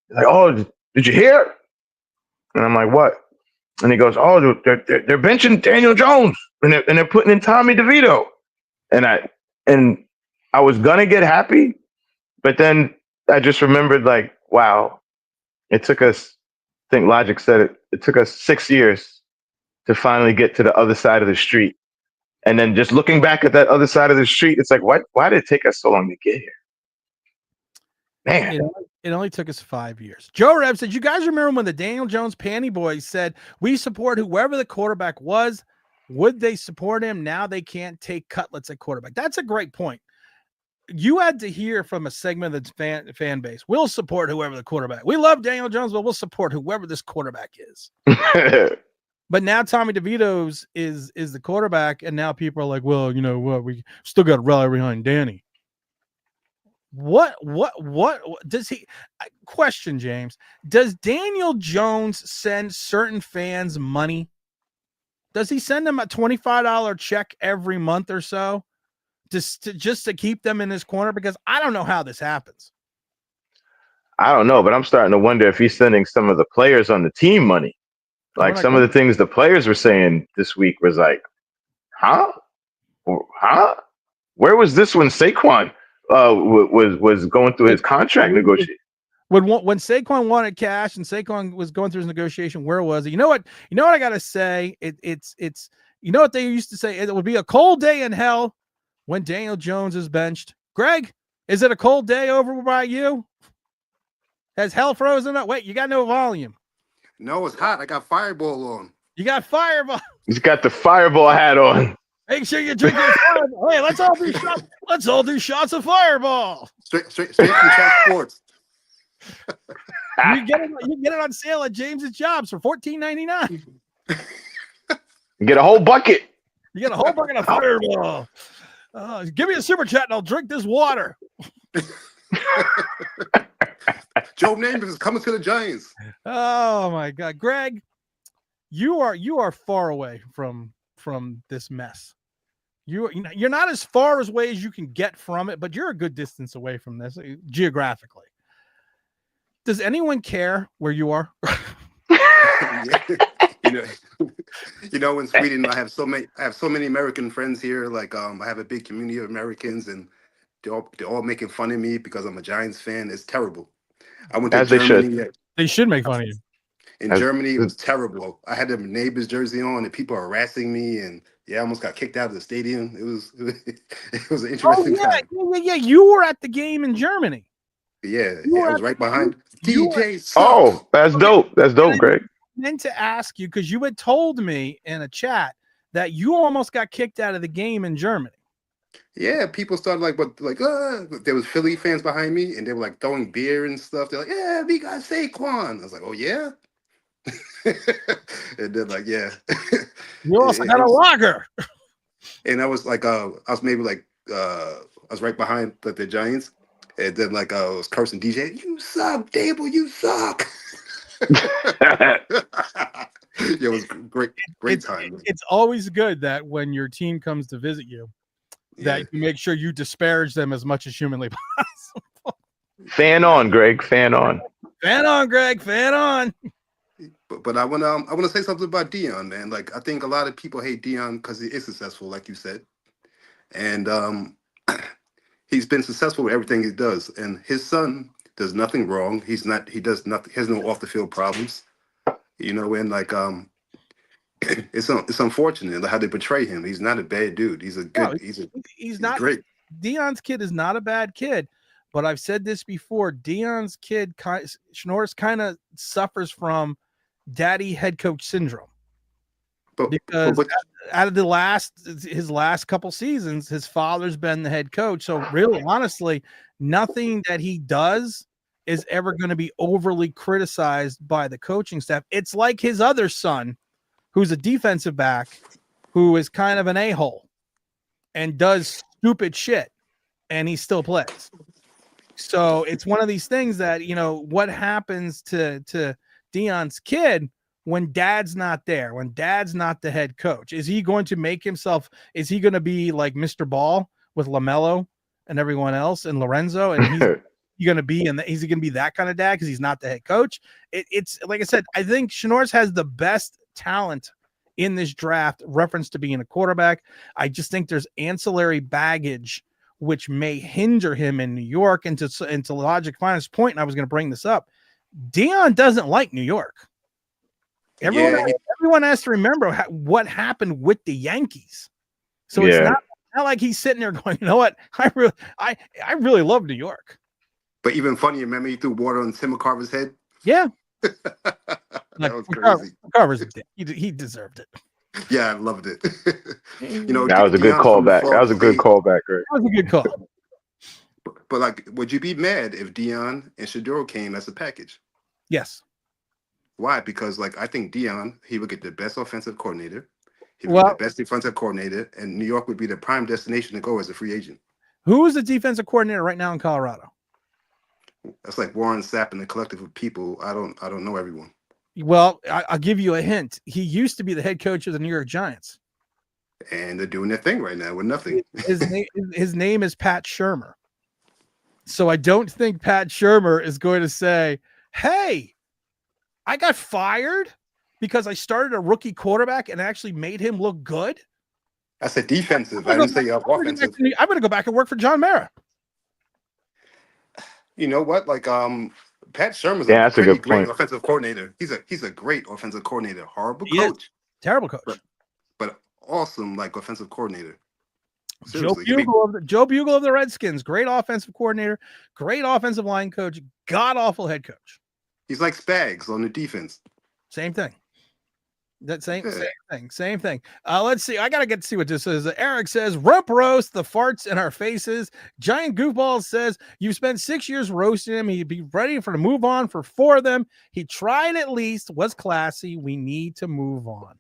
Speaker 6: he's like, "Oh, did you hear?" And I'm like, "What?" And he goes, "Oh, they're benching Daniel Jones, and they're putting in Tommy DeVito." And I was gonna get happy, but then I just remembered, like, wow, it took us. I think Logic said it. It took us 6 years to finally get to the other side of the street, and then just looking back at that other side of the street, it's like, why did it take us so long to get here? Man,
Speaker 1: it only took us 5 years. Joe Reb said, "You guys remember when the Daniel Jones Panty Boys said we support whoever the quarterback was? Would they support him? Now they can't take cutlets at quarterback." That's a great point. You had to hear from a segment of the fan base. We'll support whoever the quarterback. We love Daniel Jones, but we'll support whoever this quarterback is. But now Tommy DeVito's is the quarterback, and now people are like, well, you know what? We still got to rally behind Danny. What does he question, James? Does Daniel Jones send certain fans money? Does he send them a $25 check every month or so just to keep them in his corner? Because I don't know how this happens.
Speaker 6: I don't know, but I'm starting to wonder if he's sending some of the players on the team money. Like some of the things the players were saying this week was like, huh? Where was this when Saquon was going through his contract negotiation?
Speaker 1: When Saquon wanted cash and Saquon was going through his negotiation, where was it? You know what I gotta say? It's you know what they used to say? It would be a cold day in hell when Daniel Jones is benched. Greg, is it a cold day over by you? Has hell frozen up? Wait, you got no volume.
Speaker 7: No, it's hot. I got Fireball on.
Speaker 1: You got Fireball.
Speaker 6: He's got the Fireball hat on.
Speaker 1: Make sure you drink your Fireball. Hey, let's all do shots. Let's all do shots of Fireball.
Speaker 7: Straight from Chat Sports.
Speaker 1: You get it on sale at James's Jobs for $14.99.
Speaker 6: You get a whole bucket.
Speaker 1: You get a whole bucket of Fireball. Give me a super chat and I'll drink this water.
Speaker 7: Joe Namath is coming to the Giants.
Speaker 1: Oh my God, Greg, you are far away from this mess. You're not as far away as you can get from it, but you're a good distance away from this geographically. Does anyone care where you are?
Speaker 7: you know, in Sweden, I have so many American friends here. Like, I have a big community of Americans, and they're all making fun of me because I'm a Giants fan. It's terrible. I went to
Speaker 6: As they should.
Speaker 7: Germany.
Speaker 1: They should make fun of you.
Speaker 7: In Germany, it was terrible. I had a neighbor's jersey on, and people are harassing me, and I almost got kicked out of the stadium. It was it was an interesting time.
Speaker 1: Yeah. You were at the game in Germany.
Speaker 7: Yeah, I was right behind
Speaker 1: you
Speaker 7: DJ.
Speaker 6: Oh, that's dope. That's dope, Greg.
Speaker 1: I meant to ask you because you had told me in a chat that you almost got kicked out of the game in Germany.
Speaker 7: Yeah, people started there was Philly fans behind me, and they were like throwing beer and stuff. They're like, "Yeah, we got Saquon." I was like, "Oh yeah," and they're like, "Yeah."
Speaker 1: You also got a lager.
Speaker 7: And I was like, I was maybe like, I was right behind the Giants, and then like I was cursing DJ, "You suck, Dable, you suck." It was great time.
Speaker 1: It's always good that when your team comes to visit you, that you make sure you disparage them as much as humanly possible.
Speaker 6: Fan on, Greg. Fan on.
Speaker 1: Fan on, Greg. Fan on.
Speaker 7: But I wanna say something about Dion, man. Like, I think a lot of people hate Dion because he is successful, like you said, and he's been successful with everything he does. And his son does nothing wrong. He does nothing. He has no off the field problems. And like it's unfortunate how they portray him. He's not a bad dude. He's a good. He's not great.
Speaker 1: Dion's kid is not a bad kid, but I've said this before. Dion's kid, Schnorris, kind of suffers from daddy head coach syndrome. Because out of his last couple seasons, his father's been the head coach. So really, honestly, nothing that he does is ever going to be overly criticized by the coaching staff. It's like his other son, who's a defensive back, who is kind of an a-hole and does stupid shit, and he still plays. So it's one of these things that, what happens to Dion's kid when dad's not there, when dad's not the head coach? Is he going to make himself, is he going to be like Mr. Ball with LaMelo and everyone else and Lorenzo? And he's going to be, and is he going to be that kind of dad because he's not the head coach? It's like I said, I think Schnorris has the best talent in this draft, reference to being a quarterback. I just think there's ancillary baggage which may hinder him in New York. And to Logic Finance point, and I was going to bring this up, Dion doesn't like New York. Everyone has to remember what happened with the Yankees. So it's not like he's sitting there going, you know what, I really love New York.
Speaker 7: But even funnier, remember he threw water on Tim McCarver's head?
Speaker 1: Yeah.
Speaker 7: That was crazy.
Speaker 1: McCarver's he deserved it.
Speaker 7: Yeah, I loved it.
Speaker 6: That was a good callback. That was a good callback, Greg.
Speaker 1: That was a good call.
Speaker 7: But like, would you be mad if Dion and Shaduro came as a package?
Speaker 1: Yes.
Speaker 7: Why? Because like, I think Dion, he would get the best offensive coordinator. He would get the best defensive coordinator, and New York would be the prime destination to go as a free agent.
Speaker 1: Who is the defensive coordinator right now in Colorado?
Speaker 7: That's like Warren Sapp and the collective of people. I don't know everyone.
Speaker 1: Well, I'll give you a hint. He used to be the head coach of the New York Giants.
Speaker 7: And they're doing their thing right now with nothing.
Speaker 1: His name is Pat Shurmur. So I don't think Pat Shurmur is going to say, hey, I got fired because I started a rookie quarterback and actually made him look good.
Speaker 7: I said defensive. I didn't say offensive.
Speaker 1: I'm going to go back and work for John Mara.
Speaker 7: You know what? Like, Pat Shurmur's
Speaker 6: that's a good
Speaker 7: great
Speaker 6: point.
Speaker 7: offensive coordinator. He's a great offensive coordinator. Horrible
Speaker 1: He
Speaker 7: coach.
Speaker 1: is. Terrible coach.
Speaker 7: But awesome, like, offensive coordinator.
Speaker 1: Joe Bugle of the Redskins, great offensive coordinator, great offensive line coach, god-awful head coach.
Speaker 7: He's like Spags on the defense.
Speaker 1: Same thing. That same thing. Let's see. I gotta get to see what this is. Eric says, "Rump roast the farts in our faces." Giant Goofball says, "You spent 6 years roasting him. He'd be ready to move on for 4 of them. He tried at least. Was classy. We need to move on."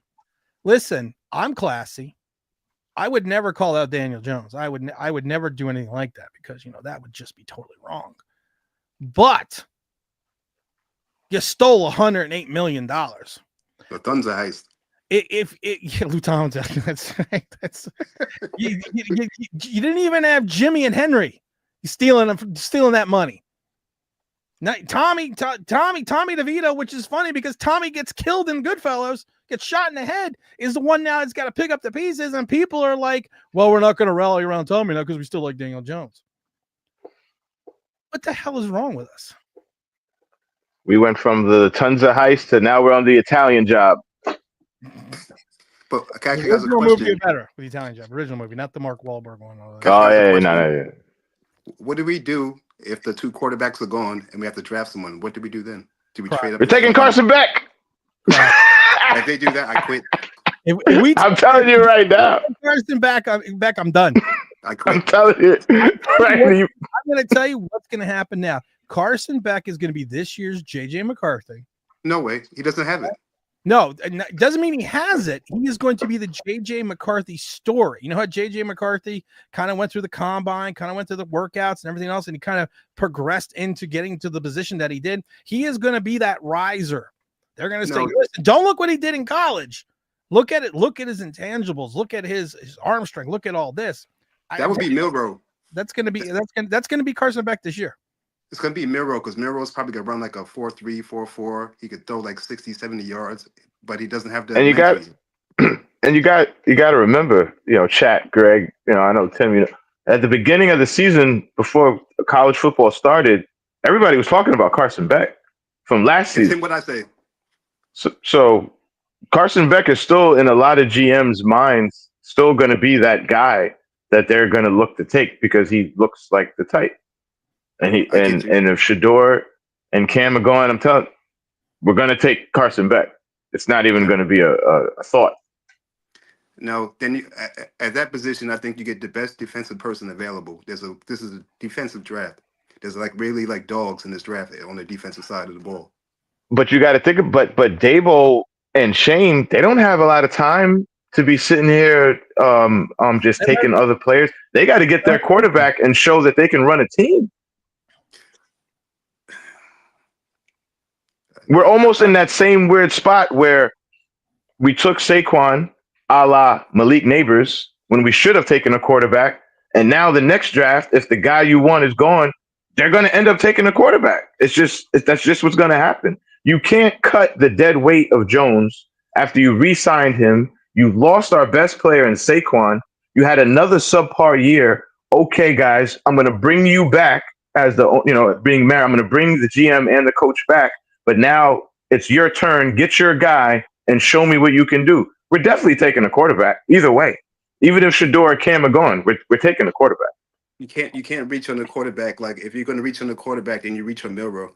Speaker 1: Listen, I'm classy. I would never call out Daniel Jones. I would never do anything like that because that would just be totally wrong. But you stole $108 million.
Speaker 7: Lufthansa heist.
Speaker 1: Lufthansa, that's right. That's you didn't even have Jimmy and Henry. You're stealing that money. Now, Tommy DeVito, which is funny because Tommy gets killed in Goodfellas, gets shot in the head, is the one now that's got to pick up the pieces, and people are like, well, we're not going to rally around Tommy now because we still like Daniel Jones. What the hell is wrong with us?
Speaker 6: We went from the tons of heist to now we're on the Italian Job.
Speaker 7: But
Speaker 1: The
Speaker 7: actually has a
Speaker 1: original movie
Speaker 7: question.
Speaker 1: is better with the Italian Job. Original movie, not the Mark Wahlberg one.
Speaker 6: Oh yeah, no.
Speaker 7: What do we do if the two quarterbacks are gone and we have to draft someone? What do we do then? Do we trade up?
Speaker 6: We're taking Carson Beck.
Speaker 7: If they do that, I quit.
Speaker 1: If we
Speaker 6: I'm telling you right now.
Speaker 1: Carson back, I'm done.
Speaker 7: I quit.
Speaker 6: I'm telling you. Right.
Speaker 1: I'm going to tell you what's going to happen now. Carson Beck is going to be this year's J.J. McCarthy.
Speaker 7: No way. He doesn't have it.
Speaker 1: No, it doesn't mean he has it. He is going to be the J.J. McCarthy story. You know how J.J. McCarthy kind of went through the combine, kind of went through the workouts and everything else, and he kind of progressed into getting to the position that he did. He is going to be that riser. They're going to say, listen, don't look what he did in college. Look at it. Look at his intangibles. Look at his arm strength. Look at all this.
Speaker 7: That would be Milrow.
Speaker 1: That's going to be Carson Beck this year.
Speaker 7: It's going to be Milrow because Milrow's probably going to run like a 4.3, 4.4. He could throw like 60, 70 yards, but he doesn't have the.
Speaker 6: And you got to remember, Chat, Greg, I know Tim, at the beginning of the season before college football started, everybody was talking about Carson Beck from last season.
Speaker 7: Tim, what I say?
Speaker 6: So Carson Beck is still in a lot of GM's minds, still going to be that guy that they're going to look to take because he looks like the type. And if Shador and Cam are going, I'm telling you, we're going to take Carson Beck. It's not even going to be a thought.
Speaker 7: No, then at that position, I think you get the best defensive person available. This is a defensive draft. There's really dogs in this draft on the defensive side of the ball.
Speaker 6: But you got to think, but Dabo and Shane, they don't have a lot of time to be sitting here just taking other players. They got to get their quarterback and show that they can run a team. We're almost in that same weird spot where we took Saquon a la Malik Neighbors when we should have taken a quarterback. And now the next draft, if the guy you want is gone, they're going to end up taking a quarterback. That's just what's going to happen. You can't cut the dead weight of Jones after you re-signed him. You lost our best player in Saquon. You had another subpar year. Okay, guys, I'm going to bring you back as being mayor. I'm going to bring the GM and the coach back. But now it's your turn. Get your guy and show me what you can do. We're definitely taking a quarterback either way. Even if Shador or Cam are gone, we're taking a quarterback.
Speaker 7: You can't reach on the quarterback. Like if you're going to reach on the quarterback, then you reach on Milrow.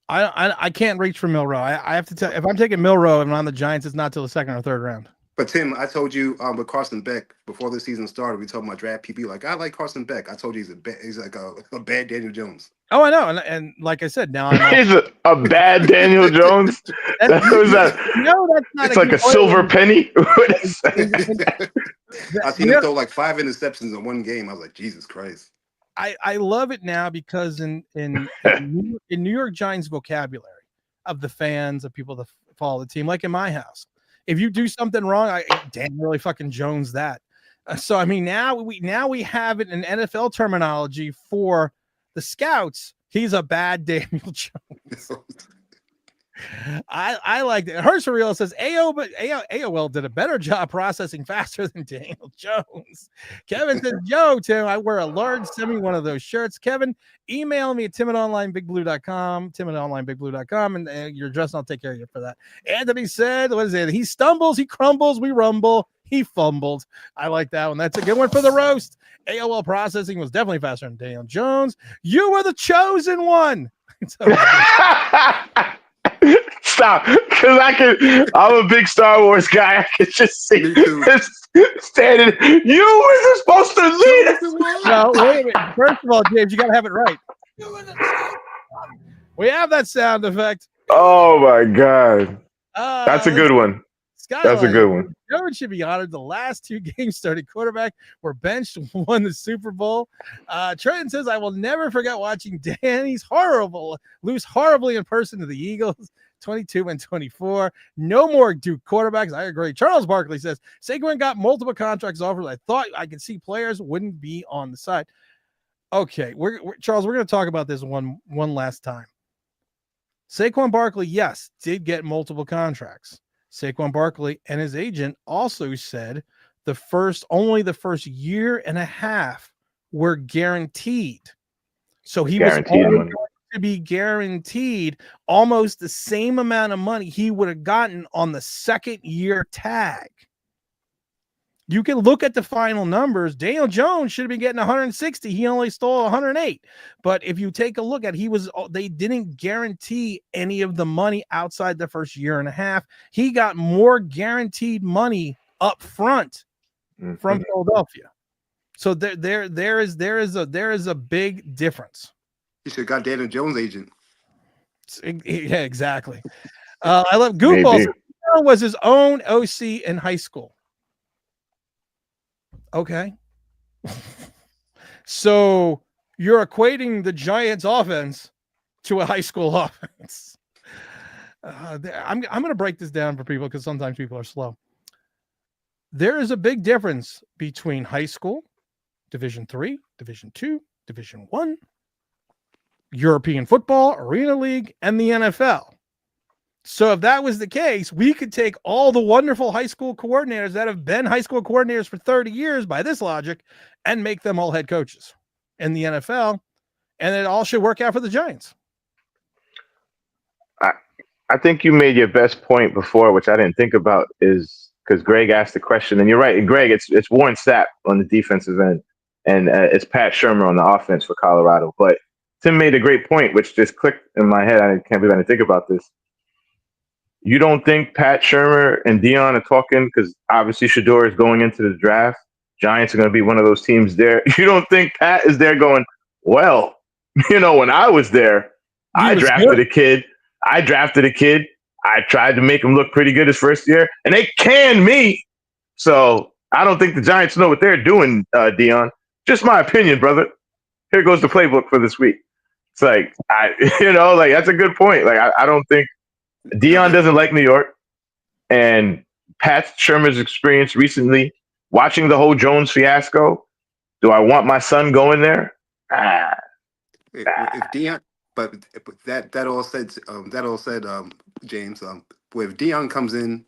Speaker 1: I can't reach for Milrow. I have to tell if I'm taking Milrow and I'm on the Giants, it's not till the second or third round.
Speaker 7: But Tim, I told you with Carson Beck before the season started, we talking about draft people. Like I like Carson Beck. I told you he's like a bad Daniel Jones.
Speaker 1: Oh, I know, and like I said, now
Speaker 6: he's a bad Daniel Jones. That's not. It's like a silver penny.
Speaker 7: I seen him throw like 5 interceptions in one game. I was like, Jesus Christ.
Speaker 1: I love it now because in New York Giants vocabulary of the fans, of people that follow the team, like in my house, if you do something wrong, damn, really fucking Jones that. So I mean, now we have it in NFL terminology for the scouts. He's a bad Daniel Jones. I like that. Herschel says AOL did a better job processing faster than Daniel Jones. Kevin says, yo, Tim, I wear a large semi one of those shirts. Kevin, email me at tim@onlineBigBlue.com, tim@onlineBigBlue.com, and your address, and I'll take care of you for that. Anthony said, what is it? He stumbles, he crumbles, we rumble, he fumbled. I like that one. That's a good one for the roast. AOL processing was definitely faster than Daniel Jones. You were the chosen one.
Speaker 6: Stop, because I'm a big Star Wars guy. I can just see standing. You were supposed to lead us.
Speaker 1: No, wait a minute. First of all, James, you gotta have it right. We have that sound effect.
Speaker 6: Oh my god, that's a good one. That's a good one.
Speaker 1: Jones should be honored. The last 2 games started quarterback were benched, won the Super Bowl. Trenton says, I will never forget watching Danny's lose horribly in person to the Eagles, 22-24. No more Duke quarterbacks. I agree. Charles Barkley says, Saquon got multiple contracts offered. I thought I could see players wouldn't be on the side. Okay, Charles, we're going to talk about this one last time. Saquon Barkley, yes, did get multiple contracts. Saquon Barkley and his agent also said only the first year and a half were guaranteed. So he was
Speaker 6: Guaranteed
Speaker 1: only
Speaker 6: money.
Speaker 1: going to be guaranteed almost the same amount of money he would have gotten on the second year tag. You can look at the final numbers. Daniel Jones should have been getting 160. He only stole 108. But if you take a look at, they didn't guarantee any of the money outside the first year and a half. He got more guaranteed money up front from Philadelphia. So there is a big difference.
Speaker 7: You should have got Daniel Jones' agent.
Speaker 1: Yeah, exactly. I love Goofballs. Was his own OC in high school. Okay. So you're equating the Giants offense to a high school offense. I'm going to break this down for people because sometimes people are slow. There is a big difference between high school, Division III, Division II, Division I, European football, Arena League, and the NFL. So if that was the case, we could take all the wonderful high school coordinators that have been high school coordinators for 30 years by this logic and make them all head coaches in the NFL, and it all should work out for the Giants.
Speaker 6: I think you made your best point before, which I didn't think about, is because Greg asked the question, and you're right. And Greg, it's Warren Sapp on the defensive end, and it's Pat Shurmur on the offense for Colorado. But Tim made a great point, which just clicked in my head. I can't believe I didn't think about this. You don't think Pat Shurmur and Dion are talking, because obviously Shador is going into the draft. Giants are going to be one of those teams there. You don't think Pat is there going, well, when I was there, I drafted a kid. I tried to make him look pretty good his first year, and they canned me. So I don't think the Giants know what they're doing, Dion. Just my opinion, brother. Here goes the playbook for this week. It's like, that's a good point. Like, I don't think Dion doesn't like New York, and Pat Shurmur's experience recently, watching the whole Jones fiasco. Do I want my son going there?
Speaker 7: If Dion, but that all said, James. If Dion comes in,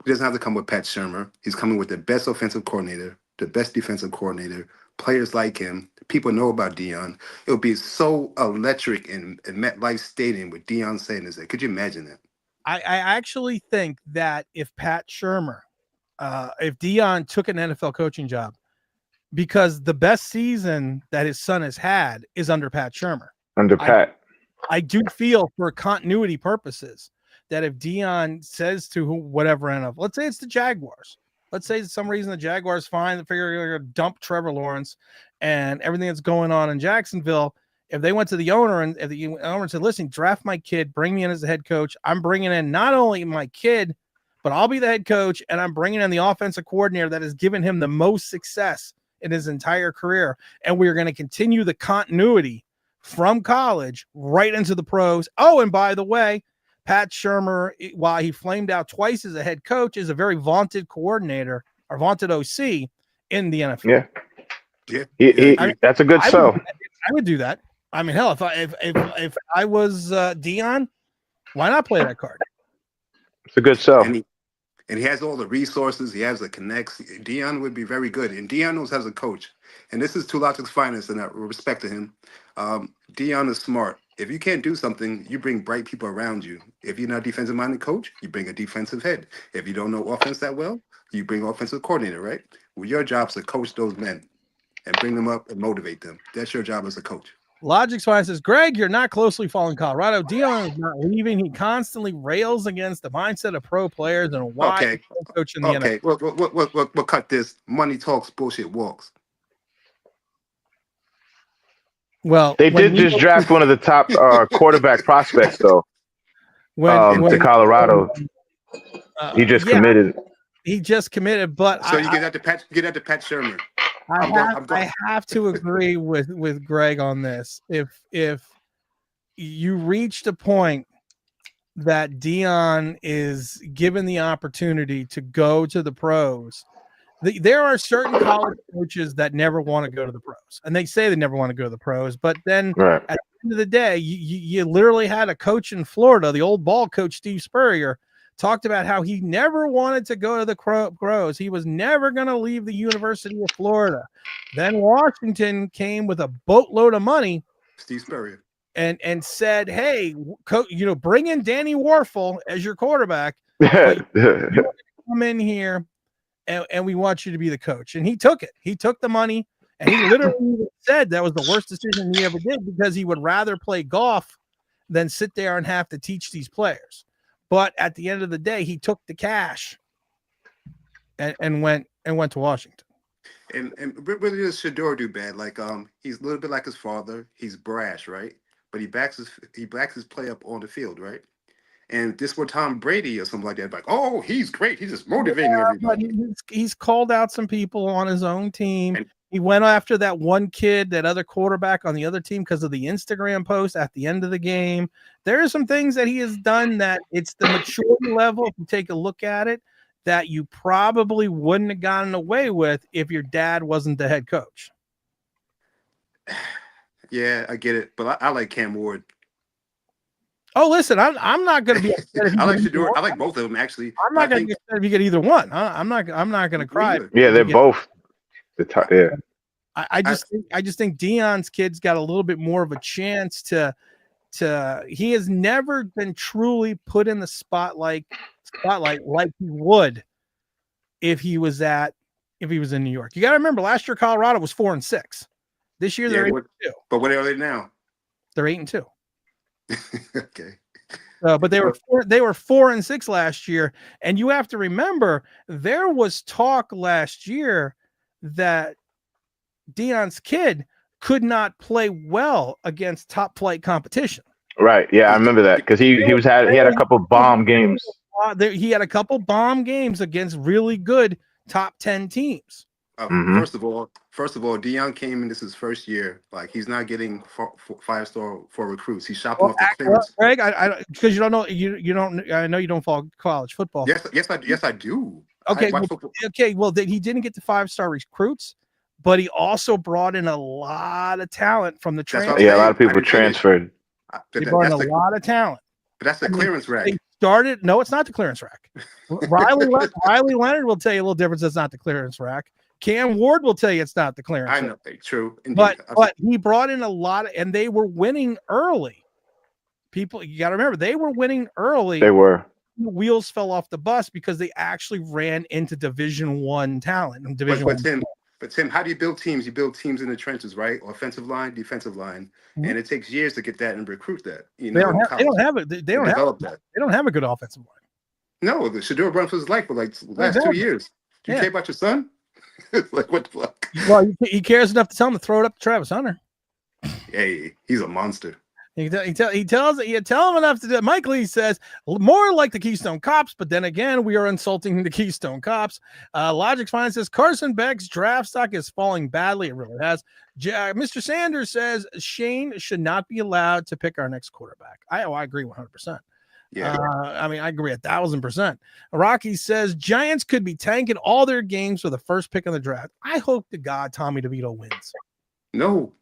Speaker 7: he doesn't have to come with Pat Shurmur. He's coming with the best offensive coordinator, the best defensive coordinator. Players like him. People know about Dion. It would be so electric in MetLife Stadium with Dion saying this. Could you imagine that?
Speaker 1: I actually think that if Pat Shurmur, if Dion took an NFL coaching job, because the best season that his son has had is under Pat Shurmur.
Speaker 6: Under Pat.
Speaker 1: I do feel, for continuity purposes, that if Dion says to whatever NFL, let's say it's the Jaguars. Let's say for some reason the Jaguars find the figure they're going to dump Trevor Lawrence and everything that's going on in Jacksonville. If they went to the owner and if the owner said, listen, draft my kid, bring me in as the head coach. I'm bringing in not only my kid, but I'll be the head coach, and I'm bringing in the offensive coordinator that has given him the most success in his entire career. And we're going to continue the continuity from college right into the pros. Oh, and by the way, Pat Shurmur, while he flamed out twice as a head coach, is a very vaunted coordinator or vaunted OC in the NFL.
Speaker 6: Yeah. That's a good sell.
Speaker 1: I would do that. I mean, hell, if I was Dion, why not play that card?
Speaker 6: It's a good sell.
Speaker 7: And he has all the resources. He has the connects. Dion would be very good. And Dion knows as a coach. And this is Two Logic's finest, and I respect to him. Dion is smart. If you can't do something, you bring bright people around you. If you're not a defensive-minded coach, you bring a defensive head. If you don't know offense that well, you bring offensive coordinator, right? Well, your job is to coach those men and bring them up and motivate them. That's your job as a coach.
Speaker 1: Logic's fine says, Greg, you're not closely following Colorado. Dion is not leaving. He constantly rails against the mindset of pro players and why coach in the NFL.
Speaker 7: Okay, we'll cut this. Money talks, bullshit walks.
Speaker 1: Well,
Speaker 6: they did just draft one of the top quarterback prospects, though. To Colorado, he just committed.
Speaker 1: He just committed, but
Speaker 7: so you get that to Pat Shurmur.
Speaker 1: I have to agree with Greg on this. If you reached a point that Dion is given the opportunity to go to the pros, There are certain college coaches that never want to go to the pros, and they say they never want to go to the pros. But then
Speaker 6: Right.
Speaker 1: at the end of the day, you literally had a coach in Florida, the old ball coach Steve Spurrier, talked about how he never wanted to go to the pros. He was never going to leave the University of Florida. Then Washington came with a boatload of money,
Speaker 7: Steve Spurrier,
Speaker 1: and said, "Hey, bring in Danny Warfel as your quarterback. But you come in here." And we want you to be the coach. And he took it. He took the money, and he literally said that was the worst decision he ever did because he would rather play golf than sit there and have to teach these players. But at the end of the day, he took the cash and went to Washington.
Speaker 7: and what does Shador do bad? Like he's a little bit like his father. He's brash, right? But he backs his play up on the field, right? And this was Tom Brady or something like that. Like, oh, he's great. He's just motivating everybody.
Speaker 1: He's called out some people on his own team.
Speaker 7: And
Speaker 1: he went after that one kid, that other quarterback on the other team, because of the Instagram post at the end of the game. There are some things that he has done that it's the maturity level, if you take a look at it, that you probably wouldn't have gotten away with if your dad wasn't the head coach.
Speaker 7: Yeah, I get it. But I like Cam Ward.
Speaker 1: Oh, listen, I'm not going to be upset if
Speaker 7: I like Shador. I like both of them, actually.
Speaker 1: I'm not going to be upset if you get either one. I'm not going to cry.
Speaker 6: Yeah, they're both. Yeah.
Speaker 1: I just think Deion's kid's got a little bit more of a chance to he has never been truly put in the spotlight like he would if he was in New York. You got to remember, last year Colorado was 4-6. This year they're 8-2.
Speaker 7: But what are they now?
Speaker 1: They're 8-2.
Speaker 7: Okay.
Speaker 1: But they were 4-6 last year, and you have to remember there was talk last year that Deion's kid could not play well against top flight competition.
Speaker 6: Right. Yeah, I remember that because he had a couple bomb games.
Speaker 1: He had a couple bomb games against really good top 10 teams.
Speaker 7: First of all, Deion came in. This is his first year. Like, he's not getting 5-star for recruits. He's shopping off the clearance.
Speaker 1: Greg, because you don't know, you don't. I know you don't follow college football.
Speaker 7: Yes, I do.
Speaker 1: Okay, well, he didn't get the 5-star recruits, but he also brought in a lot of talent from the transfer.
Speaker 6: Yeah, a lot of people transferred.
Speaker 1: He brought in a lot of talent.
Speaker 7: But that's the clearance rack.
Speaker 1: No, it's not the clearance rack. Riley Leonard will tell you a little difference. That's not the clearance rack. Cam Ward will tell you it's not the clearance.
Speaker 7: I know, true. Indeed.
Speaker 1: But he brought in a lot and they were winning early. People, you got to remember, they were winning early.
Speaker 6: They were.
Speaker 1: The wheels fell off the bus because they actually ran into Division I talent. And
Speaker 7: But Tim, how do you build teams? You build teams in the trenches, right? Offensive line, defensive line, and it takes years to get that and recruit that. You know,
Speaker 1: they don't have it. They don't have a good offensive line.
Speaker 7: No, the Shador runs for his life for like the last 2 years. Do you care about your son? Like, what the fuck?
Speaker 1: Well, he cares enough to tell him to throw it up to Travis Hunter.
Speaker 7: Hey, he's a monster.
Speaker 1: He tell him enough to do. Mike Lee says more like the Keystone Cops, but then again, we are insulting the Keystone Cops. Logic's Fine says Carson Beck's draft stock is falling badly. It really has. Mr. Sanders says Shane should not be allowed to pick our next quarterback. I agree 100%.
Speaker 7: Yeah.
Speaker 1: I agree 1,000%. Rocky says Giants could be tanking all their games for the first pick in the draft. I hope to God Tommy DeVito wins.
Speaker 7: No.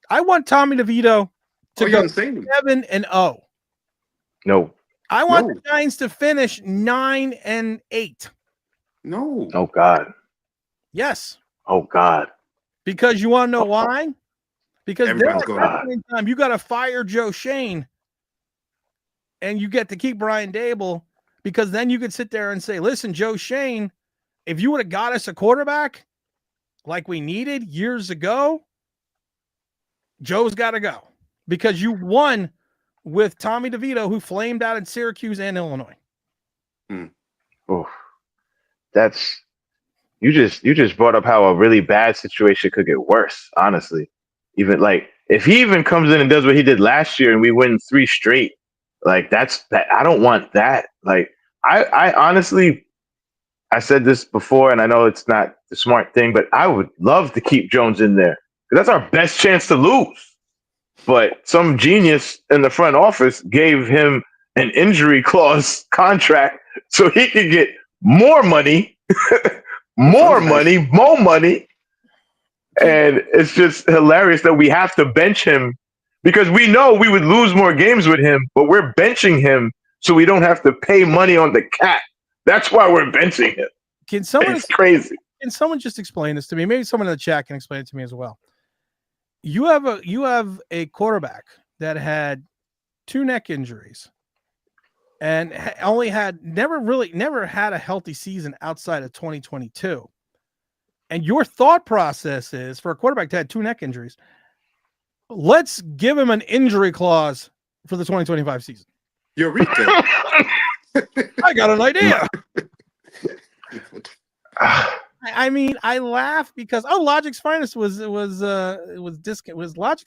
Speaker 1: I want Tommy DeVito to go 7-0.
Speaker 6: No.
Speaker 1: I want the Giants to finish 9-8.
Speaker 7: No.
Speaker 6: Oh God.
Speaker 1: Yes.
Speaker 6: Oh God.
Speaker 1: Because you want to know why? Because
Speaker 7: time
Speaker 1: you got to fire Joe Shane, and you get to keep Brian Dable. Because then you could sit there and say, "Listen, Joe Shane, if you would have got us a quarterback like we needed years ago, Joe's got to go." Because you won with Tommy DeVito, who flamed out in Syracuse and Illinois.
Speaker 6: Oh, that's you just brought up how a really bad situation could get worse. Honestly, even like if he even comes in and does what he did last year and we win 3 straight, like that. I don't want that. Like I honestly, I said this before, and I know it's not the smart thing, but I would love to keep Jones in there because that's our best chance to lose. But some genius in the front office gave him an injury clause contract so he could get more money more money. And it's just hilarious that we have to bench him because we know we would lose more games with him, but we're benching him so we don't have to pay money on the cap. That's why we're benching him. It's crazy.
Speaker 1: Can someone just explain this to me? Maybe someone in the chat can explain it to me as well. You have a quarterback that had 2 neck injuries and never had a healthy season outside of 2022. And your thought process is for a quarterback to have 2 neck injuries, let's give him an injury clause for the 2025 season.
Speaker 7: Eureka.
Speaker 1: I got an idea. I mean, I laugh because Logic's Finest was Logic's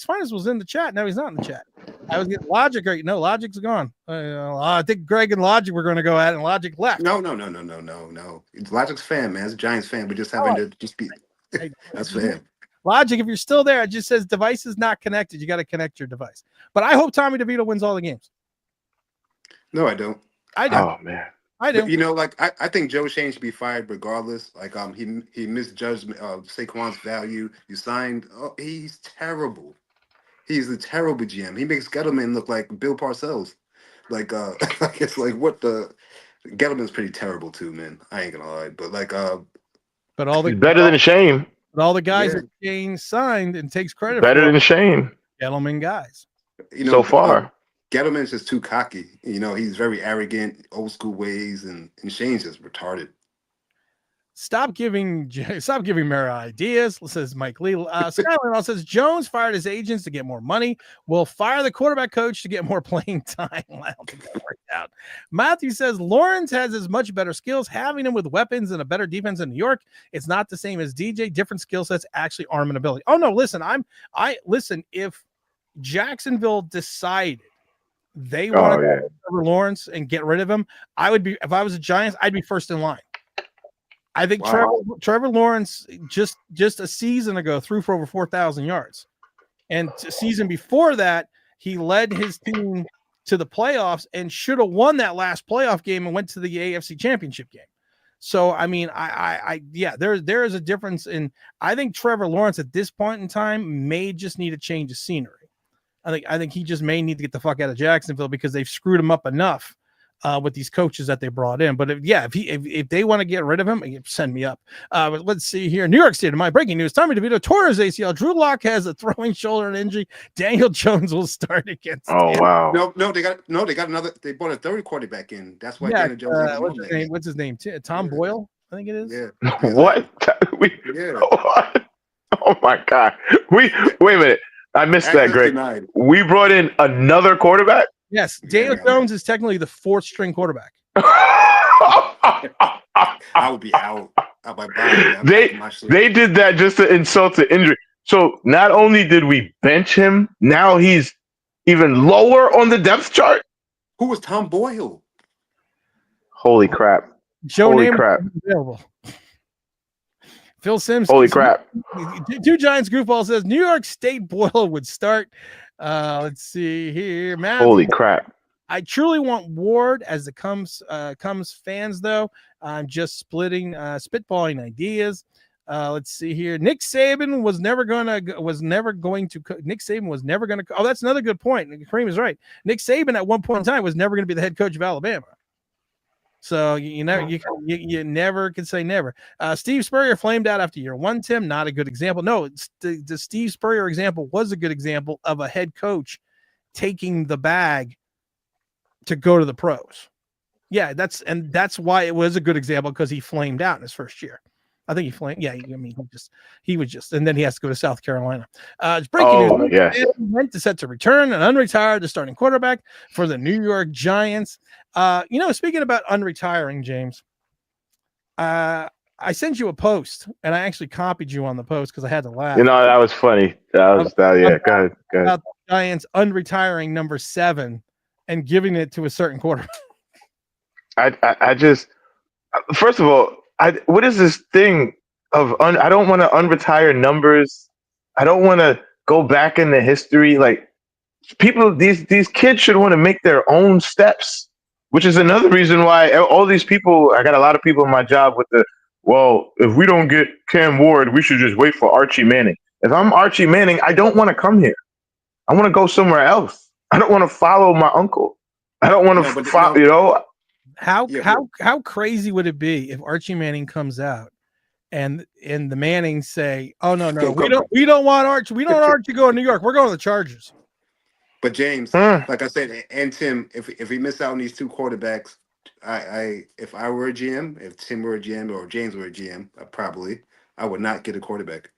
Speaker 1: Finest was in the chat. No, he's not in the chat. I was getting Logic right. No, Logic's gone. I think Greg and Logic were going to go at it, and Logic left.
Speaker 7: No. It's Logic's fan, man. It's a Giants fan. We're just having to just be. That's for him.
Speaker 1: Logic, if you're still there, it just says device is not connected. You got to connect your device. But I hope Tommy DeVito wins all the games.
Speaker 7: No, I don't.
Speaker 1: I do.
Speaker 6: Oh man.
Speaker 1: I do.
Speaker 7: You know, like I think Joe Shane should be fired regardless. Like he misjudged Saquon's value. You signed. Oh, he's terrible. He's a terrible GM. He makes Gettleman look like Bill Parcells. Like it's like what the Gettleman's pretty terrible too, man. I ain't gonna lie, but like
Speaker 1: but all the
Speaker 6: better than Shane.
Speaker 1: But all the guys that Shane signed and takes credit
Speaker 6: better than Shane.
Speaker 1: Gettleman guys.
Speaker 7: You know,
Speaker 6: so far.
Speaker 7: Gettleman's just too cocky. You know, he's very arrogant, old school ways, and Shane's just retarded.
Speaker 1: Stop giving Mara ideas, says Mike Lee. Skyline also says Jones fired his agents to get more money. Will fire the quarterback coach to get more playing time. Well, I don't think that worked out. Matthew says Lawrence has as much better skills, having him with weapons and a better defense in New York. It's not the same as DJ. Different skill sets, actually arm and ability. Oh no, listen, listen. If Jacksonville decided they want to Trevor Lawrence and get rid of him, I would be. If I was a Giants, I'd be first in line. I think Trevor Lawrence just a season ago threw for over 4,000 yards, and a season before that he led his team to the playoffs and should have won that last playoff game and went to the AFC Championship game. So I mean, there is a difference in. I think Trevor Lawrence at this point in time may just need a change of scenery. I think he just may need to get the fuck out of Jacksonville because they've screwed him up enough with these coaches that they brought in. But if they want to get rid of him, send me up. But let's see here. New York State of Mind. Breaking news. Tommy DeVito tore his ACL. Drew Lock has a throwing shoulder injury. Daniel Jones will start against.
Speaker 6: Oh wow.
Speaker 7: No, they got another. They brought a third quarterback in. That's why Daniel Jones.
Speaker 1: What's his name? Tom Boyle, I think it is.
Speaker 7: Yeah.
Speaker 6: What? Oh my God. Wait a minute. I missed that, Greg. Denied. We brought in another quarterback?
Speaker 1: Yes. Daniel Jones is technically the 4th string quarterback.
Speaker 7: I would be out.
Speaker 6: They did that just to insult the injury. So not only did we bench him, now he's even lower on the depth chart.
Speaker 7: Who was Tom Boyle?
Speaker 6: Holy crap. Holy crap.
Speaker 1: Available. Phil Sims.
Speaker 6: Holy crap.
Speaker 1: 2 Giants goofball says New York State Boyle would start. Let's see here. Matt,
Speaker 6: holy crap.
Speaker 1: I truly want Ward as the comes fans, though. I'm just spitballing ideas. Let's see here. Nick Saban was never going to. Oh, that's another good point. Kareem is right. Nick Saban at one point in time was never going to be the head coach of Alabama. So you never can say never. Steve Spurrier flamed out after year 1, Tim. Not a good example. No, the Steve Spurrier example was a good example of a head coach taking the bag to go to the pros. Yeah, that's why it was a good example, because he flamed out in his first year. I think he flamed. Yeah, I mean, he was just, and then he has to go to South Carolina. It's breaking news.
Speaker 6: Yeah.
Speaker 1: Went to set to return and unretired the starting quarterback for the New York Giants. Speaking about unretiring, James, I sent you a post, and I actually copied you on the post because I had to laugh.
Speaker 6: That was funny. Go ahead.
Speaker 1: About the Giants unretiring number 7 and giving it to a certain quarterback.
Speaker 6: I just, first of all, what is this thing of I don't want to unretire numbers. I don't want to go back into history. Like, people, these kids should want to make their own steps, which is another reason why all these people, I got a lot of people in my job with the well, if we don't get Cam Ward, we should just wait for Archie Manning. If I'm Archie Manning, I don't want to come here. I want to go somewhere else. I don't want to follow my uncle. I don't want to follow,
Speaker 1: How crazy would it be if Archie Manning comes out and the Mannings say, "Oh no, we don't want Archie. We don't want Archie going to New York. We're going to the Chargers."
Speaker 7: But James, like I said, and Tim, if we miss out on these two quarterbacks, if I were a GM, if Tim were a GM or James were a GM, I would not get a quarterback.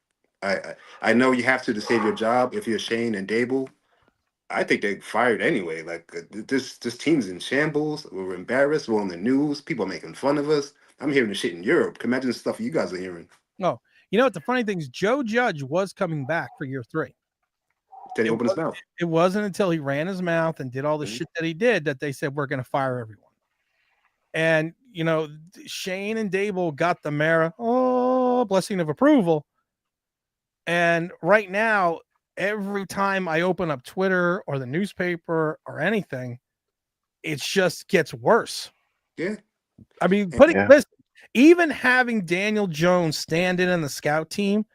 Speaker 7: I know you have to save your job. If you're Shane and Dable, I think they fired anyway. Like this team's in shambles. We're embarrassed. We're on the news. People are making fun of us. I'm hearing the shit in Europe. Can imagine the stuff you guys are hearing.
Speaker 1: No, you know what? The funny thing is, Joe Judge was coming back for year 3.
Speaker 7: Then he opened his mouth.
Speaker 1: It wasn't until he ran his mouth and did all the shit that he did that they said we're going to fire everyone. And Shane and Dable got the Mara blessing of approval. And right now, every time I open up Twitter or the newspaper or anything, it just gets worse.
Speaker 7: Yeah.
Speaker 1: I mean, even having Daniel Jones stand in the scout team,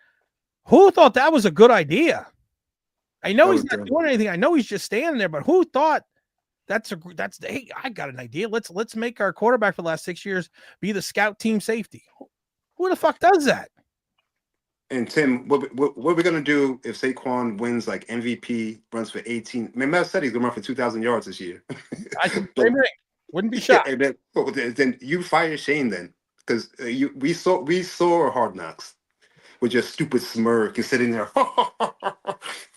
Speaker 1: who thought that was a good idea? I know he's not doing anything. I know he's just standing there, but who thought hey, I got an idea. Let's make our quarterback for the last 6 years be the scout team safety. Who the fuck does that?
Speaker 7: And Tim, what we're gonna do if Saquon wins like MVP, runs for 18? Remember I said he's gonna run for 2,000 yards this year.
Speaker 1: Wouldn't be shocked.
Speaker 7: Then you fire Shane then, because we saw Hard Knocks with your stupid smirk and sitting there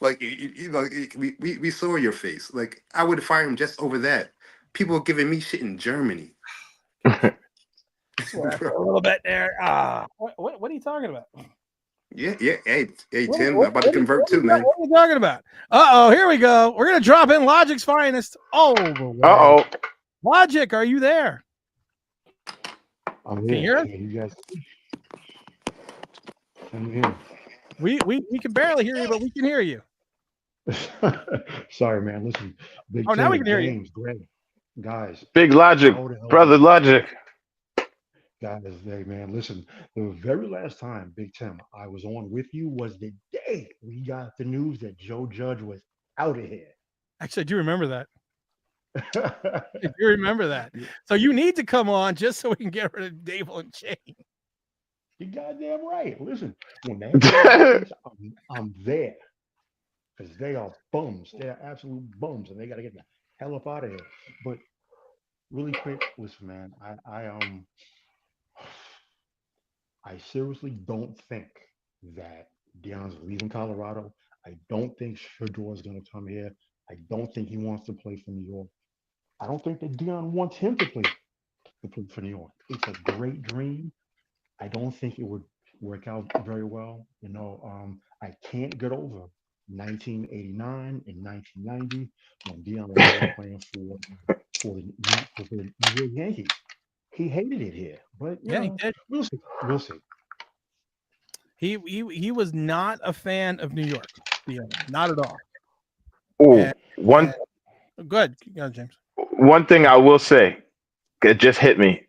Speaker 7: like we saw your face. Like I would fire him just over that. People are giving me shit in Germany.
Speaker 1: A little bit there. What are you talking about?
Speaker 7: Yeah. Hey, Tim, I'm about to convert too, man.
Speaker 1: What are you talking about? Here we go. We're gonna drop in Logic's finest. Logic, are you there?
Speaker 8: I'm
Speaker 1: Can you hear us?
Speaker 8: You guys? I'm here.
Speaker 1: We can barely hear you, but we can hear you.
Speaker 8: Sorry, man. Listen. Big
Speaker 1: now we can hear
Speaker 8: you. Greg, guys.
Speaker 6: Big Logic, brother Logic.
Speaker 8: Guys, hey, man, listen. The very last time, Big Tim, I was on with you was the day we got the news that Joe Judge was out of here.
Speaker 1: Actually, I do remember that. I do remember that. So you need to come on just so we can get rid of Dable and Shane.
Speaker 8: You're goddamn right. Listen, when that happens, I'm there. Because they are bums. They are absolute bums. And they got to get the hell up out of here. But really quick, listen, man, I seriously don't think that Deion's leaving Colorado. I don't think Shedeur is going to come here. I don't think he wants to play for New York. I don't think that Deion wants him to play for New York. It's a great dream. I don't think it would work out very well. I can't get over 1989 and 1990 when Deion was playing for the New York Yankees. He hated it here, but
Speaker 1: he did.
Speaker 8: We'll see.
Speaker 1: He was not a fan of New York. Not at all.
Speaker 6: Oh,
Speaker 1: Good, James.
Speaker 6: One thing I will say, it just hit me,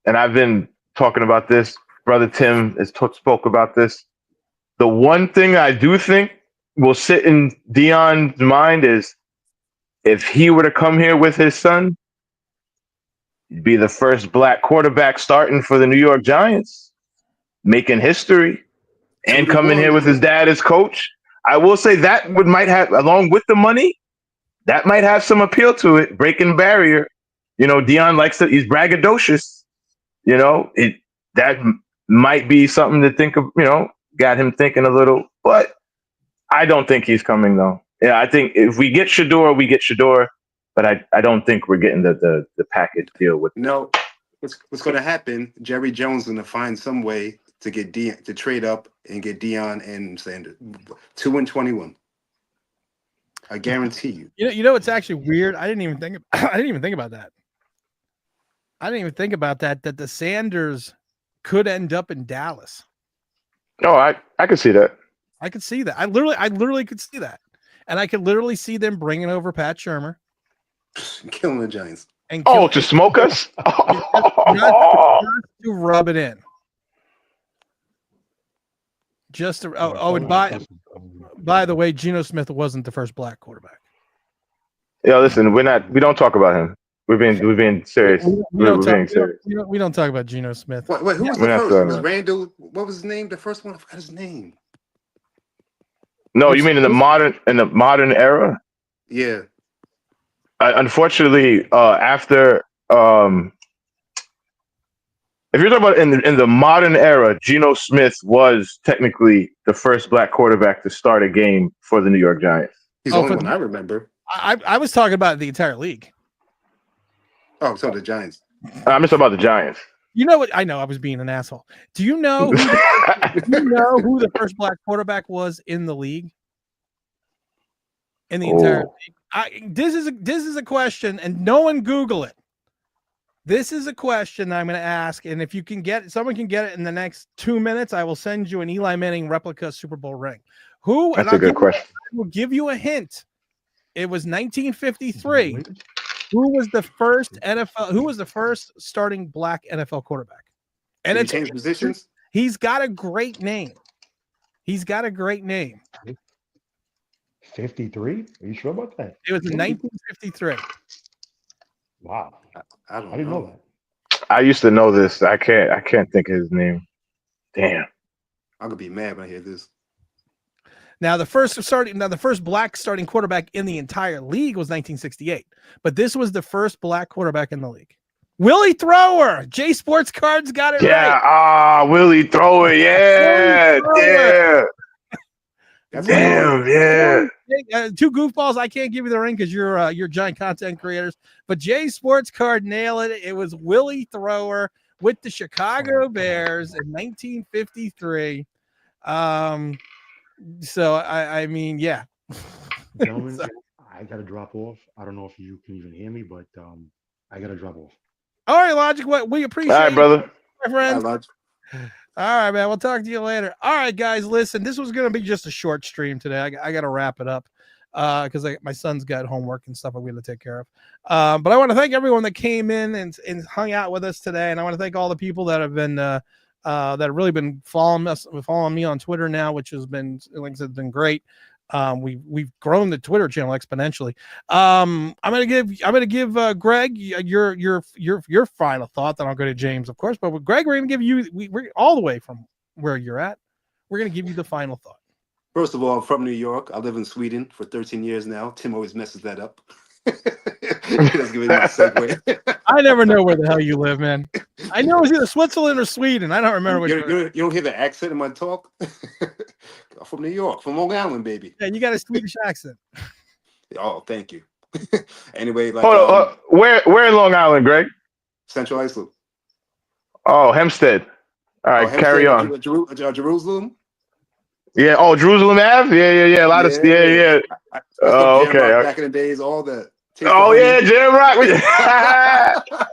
Speaker 6: and I've been talking about this. Brother Tim has spoke about this. The one thing I do think will sit in Deion's mind is if he were to come here with his son, he'd be the first black quarterback starting for the New York Giants, making history, and coming here with his dad as coach. I will say that might have, along with the money, that might have some appeal to it, breaking barrier. Deion he's braggadocious. That might be something to think of, got him thinking a little, but I don't think he's coming though. Yeah, I think if we get Shedeur, we get Shedeur, but I don't think we're getting the package deal with.
Speaker 7: No, what's going to happen? Jerry Jones is going to find some way to get Deion to trade up and get Deion and Sanders 2-21. I guarantee you.
Speaker 1: It's actually weird. I didn't even think about that. I didn't even think about that the Sanders could end up in Dallas.
Speaker 6: No, I could see that.
Speaker 1: I could see that. I literally could see that. And I could literally see them bringing over Pat Shurmur.
Speaker 7: Killing the Giants.
Speaker 6: To smoke us?
Speaker 1: Not to rub it in. Just to,
Speaker 8: Yeah,
Speaker 1: and by the way, Geno Smith wasn't the first black quarterback.
Speaker 6: Yeah, listen, we don't talk about him. We're being serious. We're being serious.
Speaker 1: We don't talk about Geno Smith.
Speaker 7: Wait, who was
Speaker 6: We're
Speaker 7: the
Speaker 6: not
Speaker 7: first? It
Speaker 6: talking
Speaker 7: was
Speaker 6: about-
Speaker 7: Randall. What was his name? The first one? I forgot his name.
Speaker 6: No, you mean in the modern era?
Speaker 7: Yeah.
Speaker 6: Unfortunately, after if you're talking about in the modern era, Geno Smith was technically the first black quarterback to start a game for the New York Giants.
Speaker 7: He's the only one I remember.
Speaker 1: I was talking about the entire league.
Speaker 7: Oh, so the Giants.
Speaker 6: I'm just talking about the Giants.
Speaker 1: You know what? I know I was being an asshole. Do you know who the first black quarterback was in the league? In the entire league? This is a question, and no one Google it. This is a question I'm going to ask, and if you can someone can get it in the next 2 minutes, I will send you an Eli Manning replica Super Bowl ring.
Speaker 6: That's a good question.
Speaker 1: I will give you a hint. It was 1953. Who was the first starting black NFL quarterback? And
Speaker 7: Did he change positions?
Speaker 1: He's got a great name.
Speaker 8: 53? Are you sure about that?
Speaker 1: It was in 1953.
Speaker 8: Wow.
Speaker 7: I
Speaker 8: didn't know that.
Speaker 6: I used to know this. I can't think of his name. Damn.
Speaker 7: I'm gonna be mad when I hear this.
Speaker 1: Now the first black starting quarterback in the entire league was 1968, but this was the first black quarterback in the league. Willie Thrower. J Sports Cards got it right.
Speaker 6: Willie Thrower. Yeah, yeah. Damn, yeah.
Speaker 1: Two goofballs. I can't give you the ring because you're giant content creators. But J Sports Card nailed it. It was Willie Thrower with the Chicago Bears in 1953. So I mean, yeah.
Speaker 8: Gentlemen, I gotta drop off. I don't know if you can even hear me, but I gotta drop off.
Speaker 1: All right, Logic. What we appreciate.
Speaker 6: All right, brother.
Speaker 1: My friend. All right, man. We'll talk to you later. All right, guys. Listen, this was going to be just a short stream today. I got to wrap it up because my son's got homework and stuff we got to take care of. But I want to thank everyone that came in and hung out with us today, and I want to thank all the people that have been that have really been following me on Twitter now, which has been, like I said, been great. We've grown the Twitter channel exponentially. I'm gonna give Greg your final thought. Then I'll go to James, of course. But with Greg, we're gonna give you we're all the way from where you're at. We're gonna give you the final thought.
Speaker 7: First of all, I'm from New York. I live in Sweden for 13 years now. Tim always messes that up. Let's give it a segue.
Speaker 1: I never know where the hell you live, man. I know it's either Switzerland or Sweden. I don't remember which.
Speaker 7: You don't hear the accent in my talk. I'm from New York, from Long Island, baby.
Speaker 1: Yeah, you got a Swedish accent.
Speaker 7: Oh, thank you. Anyway, like
Speaker 6: where in Long Island, Greg?
Speaker 7: Central Iceland.
Speaker 6: Oh, Hempstead. All right, carry on.
Speaker 7: Jerusalem.
Speaker 6: Yeah. Oh, Jerusalem Ave. Yeah. A lot of yeah.
Speaker 7: Oh, okay. Back in the days, all that.
Speaker 6: Oh yeah, Jam Rock.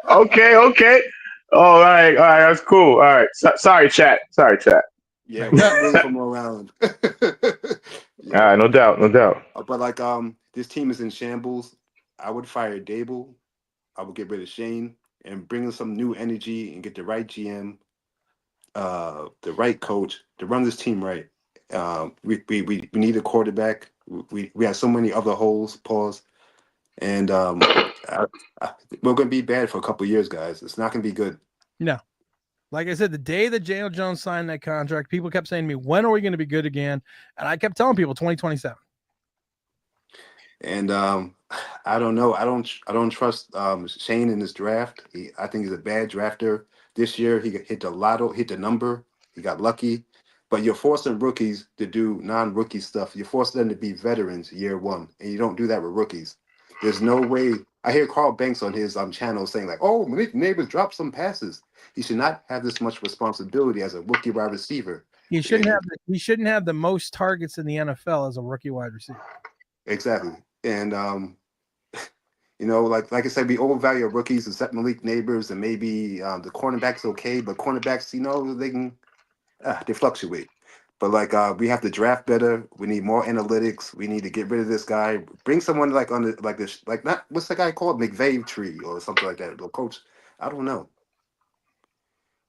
Speaker 6: Okay. Oh, all right. That's cool. All right. Sorry, chat.
Speaker 7: Yeah, we're really from Long Island.
Speaker 6: All right, no doubt.
Speaker 7: But like, this team is in shambles. I would fire Dable. I would get rid of Shane and bring in some new energy and get the right GM, the right coach to run this team right. We need a quarterback. We have so many other holes. Pause. And we're going to be bad for a couple of years, guys. It's not going to be good.
Speaker 1: No. Like I said, the day that Daniel Jones signed that contract, people kept saying to me, when are we going to be good again? And I kept telling people 2027. And
Speaker 7: I don't know. I don't trust Shane in this draft. I think he's a bad drafter. This year, he hit the lotto, hit the number. He got lucky. But you're forcing rookies to do non-rookie stuff. You're forcing them to be veterans year one. And you don't do that with rookies. There's no way. I hear Carl Banks on his channel saying like, "Oh, Malik Neighbors dropped some passes." He should not have this much responsibility as a rookie wide receiver.
Speaker 1: He shouldn't have the most targets in the NFL as a rookie wide receiver.
Speaker 7: Exactly, and like I said, we overvalue our rookies except Malik Neighbors and maybe the cornerbacks okay, but cornerbacks, they can they fluctuate. But we have to draft better. We need more analytics. We need to get rid of this guy. Bring someone not what's the guy called, McVay tree or something like that. The coach, I don't know.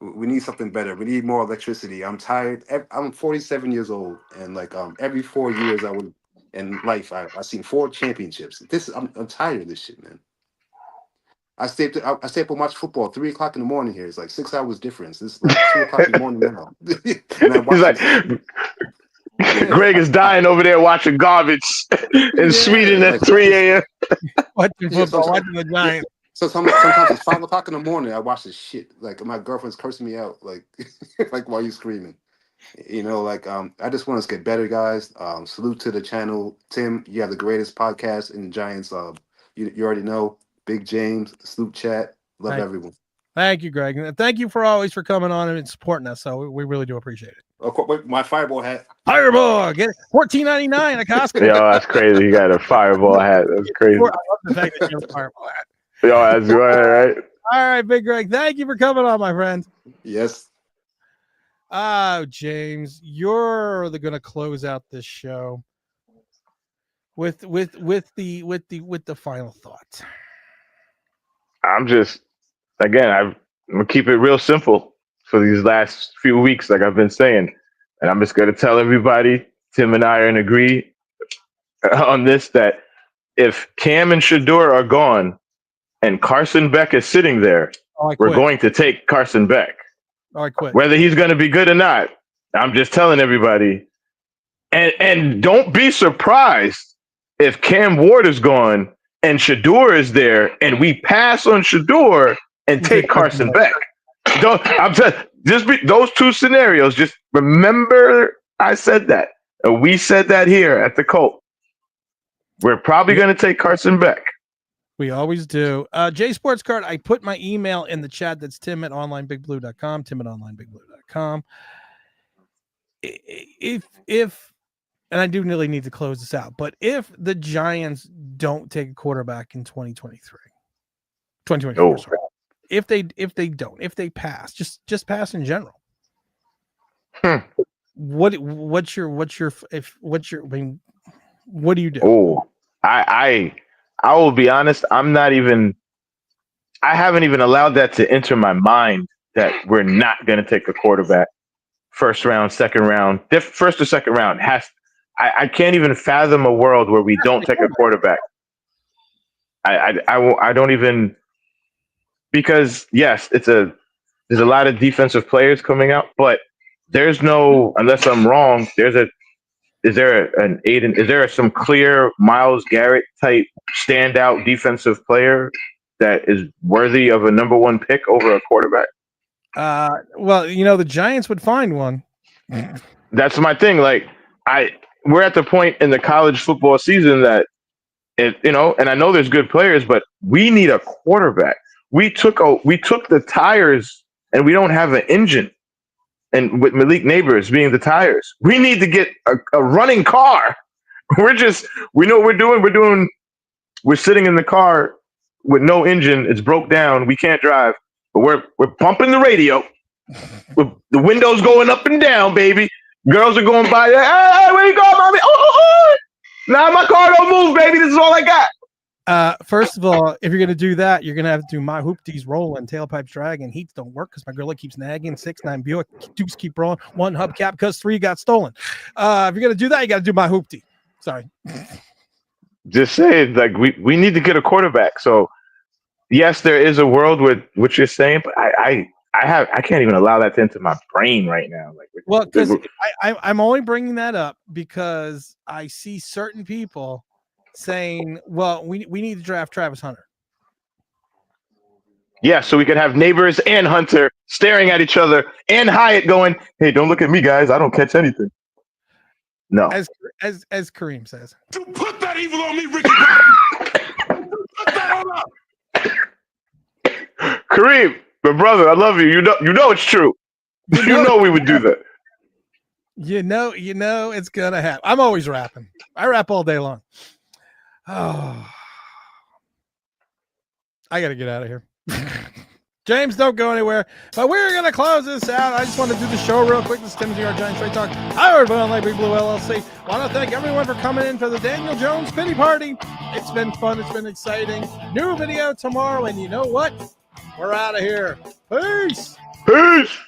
Speaker 7: We need something better. We need more electricity. I'm tired. I'm 47 years old, and like every 4 years I would in life I seen 4 championships. I'm tired of this shit, man. I stay up and watch football 3 o'clock in the morning here. It's like 6 hours difference. It's like 2 o'clock in the morning now, and I
Speaker 6: He's
Speaker 7: watch
Speaker 6: like,
Speaker 7: it. Yeah,
Speaker 6: Greg is dying over there watching garbage in Sweden at
Speaker 7: like
Speaker 6: 3 a.m.
Speaker 1: Watching
Speaker 7: yeah,
Speaker 1: football,
Speaker 7: sometimes,
Speaker 1: watching the
Speaker 7: yeah.
Speaker 1: Giants.
Speaker 7: So sometimes it's 5 o'clock in the morning. I watch this shit. Like my girlfriend's cursing me out. Like like why you screaming? Like I just want us to get better, guys. Salute to the channel, Tim. You have the greatest podcast in the Giants. You already know. Big James, salute chat. Love everyone.
Speaker 1: Thank you, Greg, and thank you for always for coming on and supporting us. So we really do appreciate it.
Speaker 7: Of course, my Fireball hat.
Speaker 1: Fireball, get it $14.99 at Costco.
Speaker 6: Yo, that's crazy. You got a Fireball hat. That's crazy.
Speaker 1: I love the fact that you have a Fireball hat.
Speaker 6: Yo, that's right.
Speaker 1: All right, Big Greg. Thank you for coming on, my friend.
Speaker 7: Yes.
Speaker 1: James, you're going to close out this show with the final thought.
Speaker 6: I'm just, again, I'm gonna keep it real simple for these last few weeks, like I've been saying, and I'm just gonna tell everybody, Tim and I are in agree on this, that if Cam and Shador are gone and Carson Beck is sitting there, we're going to take Carson Beck.
Speaker 1: I quit.
Speaker 6: Whether he's going to be good or not, I'm just telling everybody. And don't be surprised if Cam Ward is gone and Shador is there, and we pass on Shador and take Carson Beck. I'm just those two scenarios. Just remember, I said that. And we said that here at the Colt. We're probably going to take Carson Beck.
Speaker 1: We always do. J Sports Card, I put my email in the chat. That's tim@onlineBigBlue.com. Tim@onlineBigBlue.com. If and I do really need to close this out, but if the Giants don't take a quarterback in 2024, sorry, if they pass, just pass in general. What do you do?
Speaker 6: Oh, I will be honest. I haven't even allowed that to enter my mind that we're not going to take a quarterback. First round, second round, first or second round I can't even fathom a world where we don't take a quarterback. I don't even, because yes, there's a lot of defensive players coming out, but there's no, unless I'm wrong, is there some clear Myles Garrett type standout defensive player that is worthy of a number one pick over a quarterback?
Speaker 1: Well, the Giants would find one.
Speaker 6: That's my thing. Like we're at the point in the college football season that and I know there's good players, but we need a quarterback. We took the tires and we don't have an engine. And with Malik Neighbors being the tires, we need to get a running car. We know what we're doing. We're sitting in the car with no engine. It's broke down. We can't drive, but we're pumping the radio. With the windows going up and down, baby. Girls are going by. Hey, where you going, mommy? Oh. Nah, my car don't move, baby. This is all I got.
Speaker 1: First of all, if you're gonna do that, you're gonna have to do my hoopties rolling, tailpipes dragging, heats don't work because my girl keeps nagging. 6'9" Buick Dukes keep rolling. 1 hubcap because 3 got stolen. If you're gonna do that, you got to do my hoopty. Sorry.
Speaker 6: Just saying, like we need to get a quarterback. So yes, there is a world with what you're saying, but I can't even allow that to enter my brain right now. Like,
Speaker 1: well, because I'm only bringing that up because I see certain people saying, well, we need to draft Travis Hunter.
Speaker 6: Yeah, so we could have Neighbors and Hunter staring at each other and Hyatt going, hey, don't look at me, guys. I don't catch anything. No.
Speaker 1: As Kareem says.
Speaker 9: To put that evil on me, Ricky. Put that on up.
Speaker 6: Kareem, my brother, I love you. You know it's true. You know we would do that.
Speaker 1: You know it's gonna happen. I'm always rapping. I rap all day long. Oh, I gotta get out of here. James, don't go anywhere. But we're gonna close this out. I just want to do the show real quick. This is Timothy R. Giant Straight Talk. Powered by Online Big Blue LLC. Want to thank everyone for coming in for the Daniel Jones pity party. It's been fun. It's been exciting. New video tomorrow, and you know what? We're out of here. Peace.
Speaker 6: Peace.